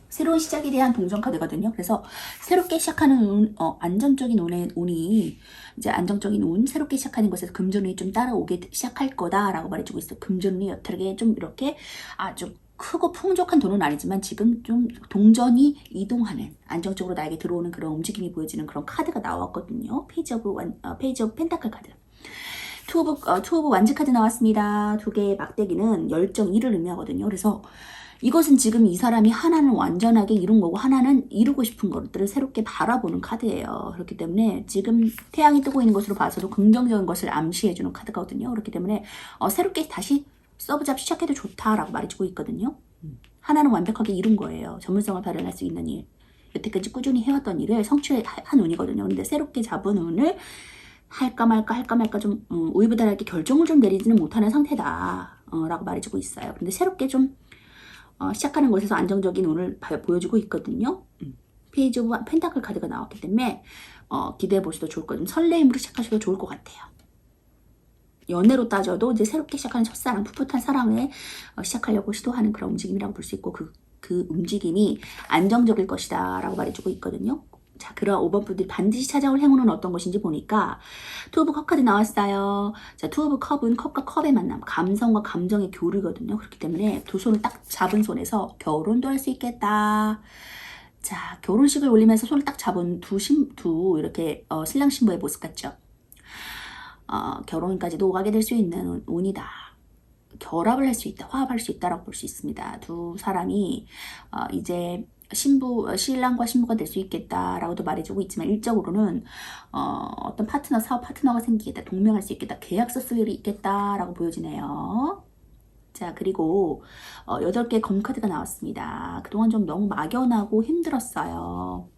새로운 시작에 대한 동전 카드거든요. 그래서 새롭게 시작하는 운, 안정적인 운이 이제 안정적인 운, 새롭게 시작하는 것에서 금전운이 좀 따라오게 시작할 거다라고 말해주고 있어요. 금전운이 여태게 좀 이렇게 아주 크고 풍족한 돈은 아니지만 지금 좀 동전이 이동하는 안정적으로 나에게 들어오는 그런 움직임이 보여지는 그런 카드가 나왔거든요. 페이지 오브 펜타클 카드. 투 오브 완즈 카드 나왔습니다. 두 개의 막대기는 열정, 일을 의미하거든요. 그래서 이것은 지금 이 사람이 하나는 완전하게 이룬 거고 하나는 이루고 싶은 것들을 새롭게 바라보는 카드예요. 그렇기 때문에 지금 태양이 뜨고 있는 것으로 봐서도 긍정적인 것을 암시해주는 카드거든요. 그렇기 때문에 새롭게 다시 서브잡 시작해도 좋다라고 말해주고 있거든요. 하나는 완벽하게 이룬 거예요. 전문성을 발현할 수 있는 일. 여태까지 꾸준히 해왔던 일을 성취한 운이거든요. 근데 새롭게 잡은 운을 할까 말까 좀 우유부단하게 결정을 좀 내리지는 못하는 상태다 라고 말해주고 있어요. 근데 새롭게 좀 시작하는 것에서 안정적인 운을 보여주고 있거든요. 페이지 오브 펜타클 카드가 나왔기 때문에 기대해 보셔도 좋을 것 같아요. 설레임으로 시작하셔도 좋을 것 같아요. 연애로 따져도 이제 새롭게 시작하는 첫사랑, 풋풋한 사랑에 시작하려고 시도하는 그런 움직임이라고 볼 수 있고 그 움직임이 안정적일 것이다 라고 말해주고 있거든요. 자, 그런 5번 분들이 반드시 찾아올 행운은 어떤 것인지 보니까 투 오브 컵 카드 나왔어요. 자, 투 오브 컵은 컵과 컵의 만남, 감성과 감정의 교류거든요. 그렇기 때문에 두 손을 딱 잡은 손에서 결혼도 할 수 있겠다. 자, 결혼식을 올리면서 손을 딱 잡은 두 이렇게 신랑 신부의 모습 같죠? 결혼까지도 오가게 될 수 있는 운이다. 결합을 할 수 있다, 화합할 수 있다라고 볼 수 있습니다. 두 사람이 이제 신랑과 신부가 될 수 있겠다라고도 말해주고 있지만 일적으로는 어떤 파트너, 사업 파트너가 생기겠다, 동명할 수 있겠다, 계약서 쓸 일이 있겠다라고 보여지네요. 자, 그리고 8개의 검카드가 나왔습니다. 그동안 좀 너무 막연하고 힘들었어요.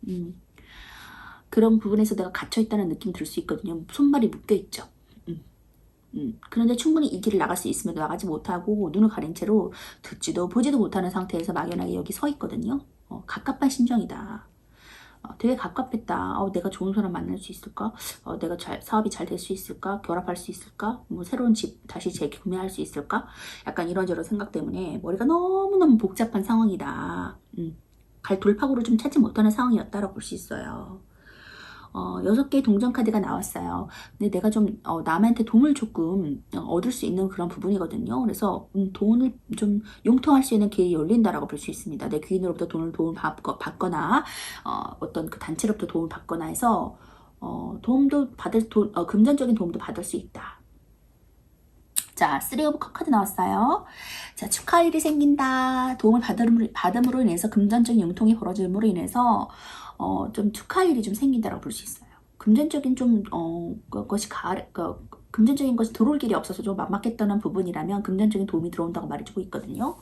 그런 부분에서 내가 갇혀있다는 느낌 들 수 있거든요. 손발이 묶여있죠. 그런데 충분히 이 길을 나갈 수 있음에도 나가지 못하고 눈을 가린 채로 듣지도 보지도 못하는 상태에서 막연하게 여기 서 있거든요. 갑갑한 심정이다. 되게 갑갑했다. 내가 좋은 사람 만날 수 있을까? 내가 사업이 잘 될 수 있을까? 결합할 수 있을까? 뭐 새로운 집 다시 재구매할 수 있을까? 약간 이런저런 생각 때문에 머리가 너무너무 복잡한 상황이다. 돌파구를 좀 찾지 못하는 상황이었다라고 볼 수 있어요. 6개의 동전 카드가 나왔어요. 근데 내가 좀 남한테 도움을 조금 얻을 수 있는 그런 부분이거든요. 그래서 돈을 좀 용통할 수 있는 길이 열린다라고 볼 수 있습니다. 내 귀인으로부터 도움을 받거나 어떤 그 단체로부터 도움을 받거나 해서 도움도 받을 금전적인 도움도 받을 수 있다. 자, 3 오브 컵 카드 나왔어요. 자, 축하 일이 생긴다. 도움을 받음으로 인해서 금전적인 융통이 벌어짐으로 인해서 좀 축하 일이 좀 생긴다라고 볼 수 있어요. 금전적인 금전적인 것이 들어올 길이 없어서 좀 막막했던 부분이라면 금전적인 도움이 들어온다고 말해주고 있거든요.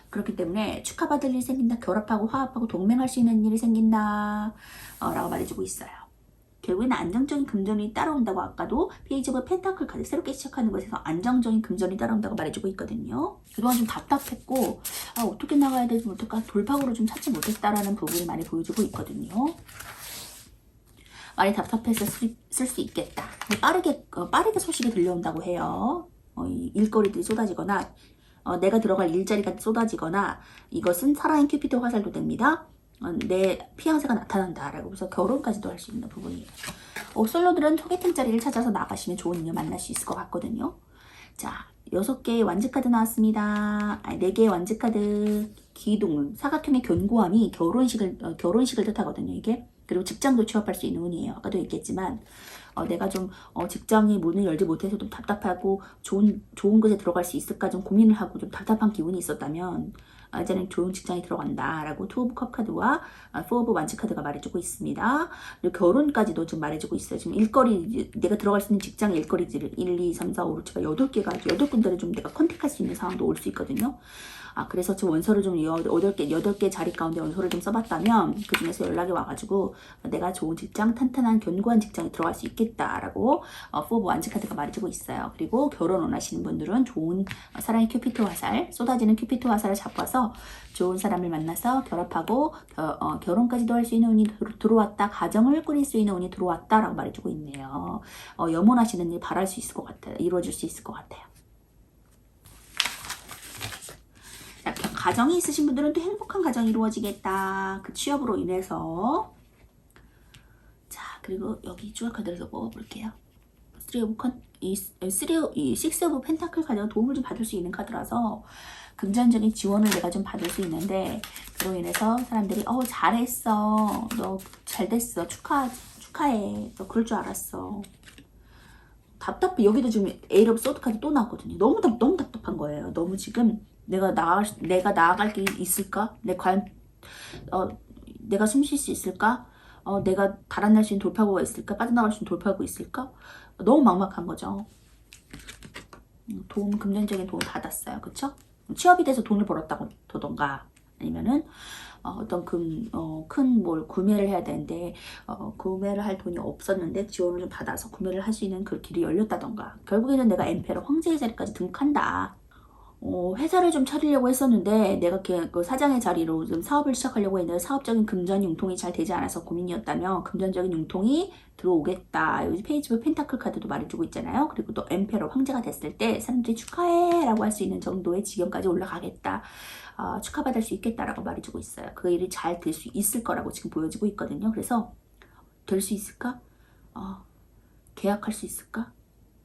그렇기 때문에 축하받을 일이 생긴다. 결합하고 화합하고 동맹할 수 있는 일이 생긴다. 라고 말해주고 있어요. 결국에는 안정적인 금전이 따라온다고 아까도 페이지 오브 펜타클 카드 새롭게 시작하는 것에서 안정적인 금전이 따라온다고 말해주고 있거든요. 그동안 좀 답답했고 어떻게 나가야 될지 못할까 돌파구를 좀 찾지 못했다라는 부분이 많이 보여주고 있거든요. 많이 답답해서 쓸 수 있겠다. 빠르게 소식이 들려온다고 해요. 일거리들이 쏟아지거나 내가 들어갈 일자리가 쏟아지거나 이것은 사랑의 큐피드 화살도 됩니다. 내 피앙새가 나타난다라고 해서 결혼까지도 할 수 있는 부분이에요. 솔로들은 소개팅 자리를 찾아서 나가시면 좋은 인연 만날 수 있을 것 같거든요. 자, 6개의 완즈카드 나왔습니다. 4개의 완즈카드. 기둥, 사각형의 견고함이 결혼식을 뜻하거든요, 이게. 그리고 직장도 취업할 수 있는 운이에요. 아까도 얘기했지만 내가 좀 직장의 문을 열지 못해서 좀 답답하고 좋은 곳에 들어갈 수 있을까 좀 고민을 하고 좀 답답한 기운이 있었다면 이제는 좋은 직장에 들어간다라고 투 오브 컵 카드와 포 오브 완즈 카드가 말해주고 있습니다. 그리고 결혼까지도 좀 말해주고 있어요. 지금 일거리, 내가 들어갈 수 있는 직장의 일거리들을 1, 2, 3, 4, 5, 6, 7, 8개가 8군데를 좀 내가 컨택할 수 있는 상황도 올 수 있거든요. 그래서 저 원서를 좀 8개 자리 가운데 원서를 좀 써봤다면 그 중에서 연락이 와가지고 내가 좋은 직장, 탄탄한 견고한 직장에 들어갈 수 있겠다라고 포 오브 완즈 카드가 말해주고 있어요. 그리고 결혼 원하시는 분들은 좋은 사랑의 큐피트 화살, 쏟아지는 큐피트 화살을 잡아서 좋은 사람을 만나서 결합하고 결혼까지도 할 수 있는 운이 들어왔다. 가정을 꾸릴 수 있는 운이 들어왔다라고 말해주고 있네요. 염원하시는 일 바랄 수 있을 것 같아요. 이루어질 수 있을 것 같아요. 자, 가정이 있으신 분들은 또 행복한 가정이 이루어지겠다. 그 취업으로 인해서. 자, 그리고 여기 주얼 카드에서 뽑아볼게요. 6 오브 펜타클 카드가 도움을 좀 받을 수 있는 카드라서 금전적인 지원을 내가 좀 받을 수 있는데 그로 인해서 사람들이 잘했어, 너 잘됐어, 축하해, 너 그럴 줄 알았어. 답답해. 여기도 지금 에이러 소드 카드 또 나왔거든요. 너무 답답한 거예요. 너무 지금 내가 나아갈 게 있을까? 과연 내가 숨 쉴 수 있을까? 내가 달아날 수 있는 돌파구가 있을까? 빠져나갈 수 있는 돌파구가 있을까? 너무 막막한 거죠. 금전적인 도움 받았어요. 그쵸? 취업이 돼서 돈을 벌었다던가 아니면은 어떤 큰 뭘 구매를 해야 되는데 구매를 할 돈이 없었는데 지원을 좀 받아서 구매를 할 수 있는 그 길이 열렸다던가 결국에는 내가 엠페러 황제의 자리까지 등극한다. 회사를 좀 차리려고 했었는데 내가 그 사장의 자리로 좀 사업을 시작하려고 했는데 사업적인 금전 융통이 잘 되지 않아서 고민이었다면 금전적인 융통이 들어오겠다. 여기 페이지북 펜타클 카드도 말해주고 있잖아요. 그리고 또 엠페러 황제가 됐을 때 사람들이 축하해 라고 할 수 있는 정도의 지경까지 올라가겠다. 축하받을 수 있겠다라고 말해주고 있어요. 그 일이 잘 될 수 있을 거라고 지금 보여지고 있거든요. 그래서 될 수 있을까? 계약할 수 있을까?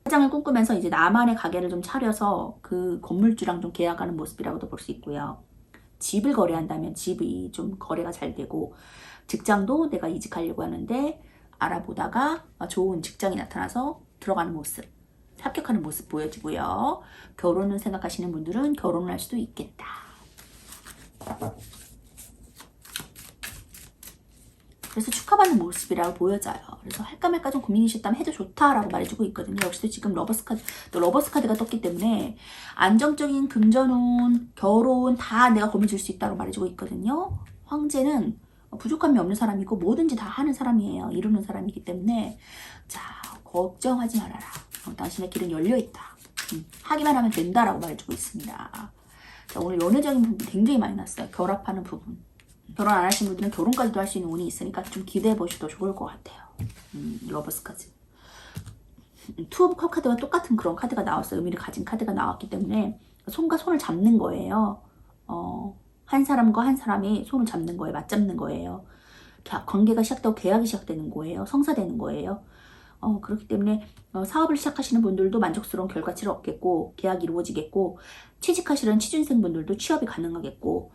사장을 꿈꾸면서 이제 나만의 가게를 좀 차려서 그 건물주랑 좀 계약하는 모습이라고도 볼 수 있고요. 집을 거래한다면 집이 좀 거래가 잘 되고 직장도 내가 이직하려고 하는데 알아보다가 좋은 직장이 나타나서 들어가는 모습, 합격하는 모습 보여지고요. 결혼을 생각하시는 분들은 결혼을 할 수도 있겠다. 그래서 축하받는 모습이라고 보여져요. 그래서 할까 말까 좀 고민이셨다면 해도 좋다라고 말해주고 있거든요. 역시도 지금 러버스 카드, 또 러버스 카드가 떴기 때문에 안정적인 금전운, 결혼 다 내가 고민 줄 수 있다고 말해주고 있거든요. 황제는 부족함이 없는 사람이고 뭐든지 다 하는 사람이에요. 이루는 사람이기 때문에 자, 걱정하지 말아라. 당신의 길은 열려있다. 하기만 하면 된다라고 말해주고 있습니다. 자, 오늘 연애적인 부분 굉장히 많이 났어요. 결합하는 부분. 결혼 안 하신 분들은 결혼까지도 할 수 있는 운이 있으니까 좀 기대해 보셔도 좋을 것 같아요. 러버스까지. 투 오브 컵 카드와 똑같은 그런 카드가 나왔어요. 의미를 가진 카드가 나왔기 때문에 손과 손을 잡는 거예요. 한 사람과 한 사람이 손을 잡는 거예요. 맞잡는 거예요. 관계가 시작되고 계약이 시작되는 거예요. 성사되는 거예요. 그렇기 때문에 사업을 시작하시는 분들도 만족스러운 결과치를 얻겠고 계약이 이루어지겠고 취직하시려는 취준생 분들도 취업이 가능하겠고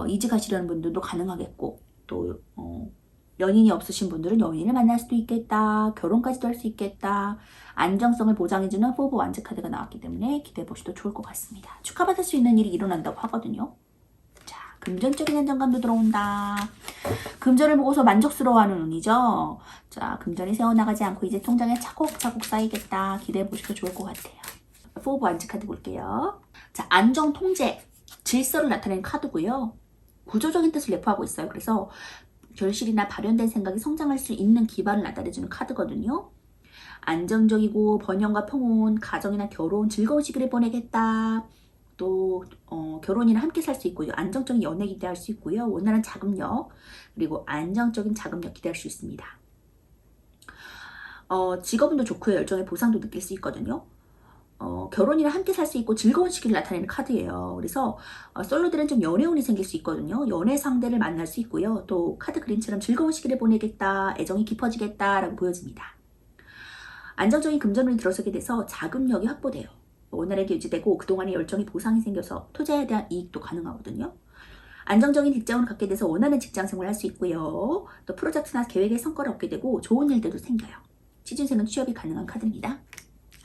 이직하시려는 분들도 가능하겠고 또 연인이 없으신 분들은 연인을 만날 수도 있겠다. 결혼까지도 할 수 있겠다. 안정성을 보장해주는 포브 완즈 카드가 나왔기 때문에 기대해 보셔도 좋을 것 같습니다. 축하받을 수 있는 일이 일어난다고 하거든요. 자, 금전적인 안정감도 들어온다. 금전을 보고서 만족스러워하는 운이죠. 자, 금전이 새어나가지 않고 이제 통장에 차곡차곡 쌓이겠다. 기대해 보셔도 좋을 것 같아요. 포브 완즈 카드 볼게요. 자, 안정, 통제, 질서를 나타내는 카드고요. 구조적인 뜻을 내포하고 있어요. 그래서 결실이나 발현된 생각이 성장할 수 있는 기반을 나타내주는 카드거든요. 안정적이고 번영과 평온, 가정이나 결혼, 즐거운 시기를 보내겠다. 또 결혼이나 함께 살 수 있고요. 안정적인 연애 기대할 수 있고요. 원활한 자금력, 그리고 안정적인 자금력 기대할 수 있습니다. 직업운도 좋고요. 열정의 보상도 느낄 수 있거든요. 결혼이나 함께 살 수 있고 즐거운 시기를 나타내는 카드예요. 그래서 솔로들은 좀 연애운이 생길 수 있거든요. 연애 상대를 만날 수 있고요. 또 카드 그림처럼 즐거운 시기를 보내겠다, 애정이 깊어지겠다라고 보여집니다. 안정적인 금전운이 들어서게 돼서 자금력이 확보돼요. 원활하게 유지되고 그동안의 열정이 보상이 생겨서 투자에 대한 이익도 가능하거든요. 안정적인 직장을 갖게 돼서 원하는 직장 생활을 할 수 있고요. 또 프로젝트나 계획의 성과를 얻게 되고 좋은 일들도 생겨요. 취준생은 취업이 가능한 카드입니다.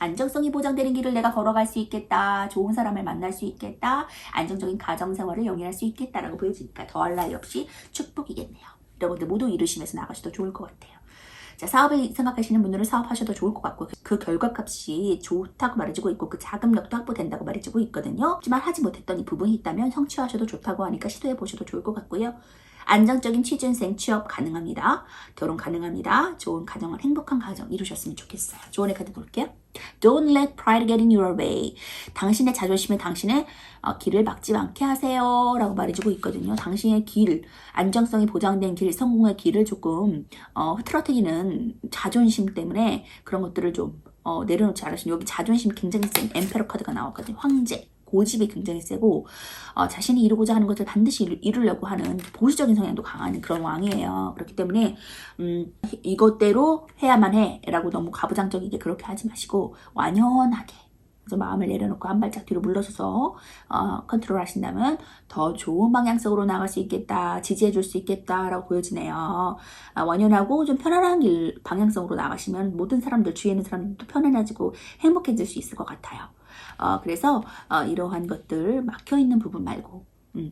안정성이 보장되는 길을 내가 걸어갈 수 있겠다. 좋은 사람을 만날 수 있겠다. 안정적인 가정생활을 영위할 수 있겠다라고 보여지니까 더할 나위 없이 축복이겠네요. 여러분들 모두 이루시면서 나가셔도 좋을 것 같아요. 자, 사업을 생각하시는 분들은 사업하셔도 좋을 것 같고 그 결과값이 좋다고 말해주고 있고 그 자금력도 확보된다고 말해주고 있거든요. 하지만 하지 못했던 이 부분이 있다면 성취하셔도 좋다고 하니까 시도해 보셔도 좋을 것 같고요. 안정적인 취준생 취업 가능합니다. 결혼 가능합니다. 좋은 가정은 행복한 가정 이루셨으면 좋겠어요. 조언의 카드 볼게요. Don't let pride get in your way. 당신의 자존심은 당신의 길을 막지 않게 하세요. 라고 말해주고 있거든요. 당신의 길, 안정성이 보장된 길, 성공의 길을 조금 흐트러뜨리는 자존심 때문에 그런 것들을 좀 내려놓지 않으시면 여기 자존심이 굉장히 센 엠페러 카드가 나왔거든요. 황제. 고집이 굉장히 세고 자신이 이루고자 하는 것을 반드시 이루려고 하는 보수적인 성향도 강한 그런 왕이에요. 그렇기 때문에 이것대로 해야만 해 라고 너무 가부장적이게 그렇게 하지 마시고 완연하게 그래서 마음을 내려놓고 한 발짝 뒤로 물러서서 컨트롤 하신다면 더 좋은 방향성으로 나갈 수 있겠다. 지지해 줄 수 있겠다 라고 보여지네요. 완연하고 좀 편안한 길 방향성으로 나가시면 모든 사람들 주위에 있는 사람들도 편안해지고 행복해질 수 있을 것 같아요. 그래서 이러한 것들 막혀있는 부분 말고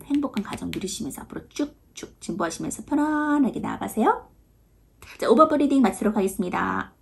행복한 가정 누리시면서 앞으로 쭉쭉 진보하시면서 편안하게 나아가세요. 자, 오버볼 리딩 마치도록 하겠습니다.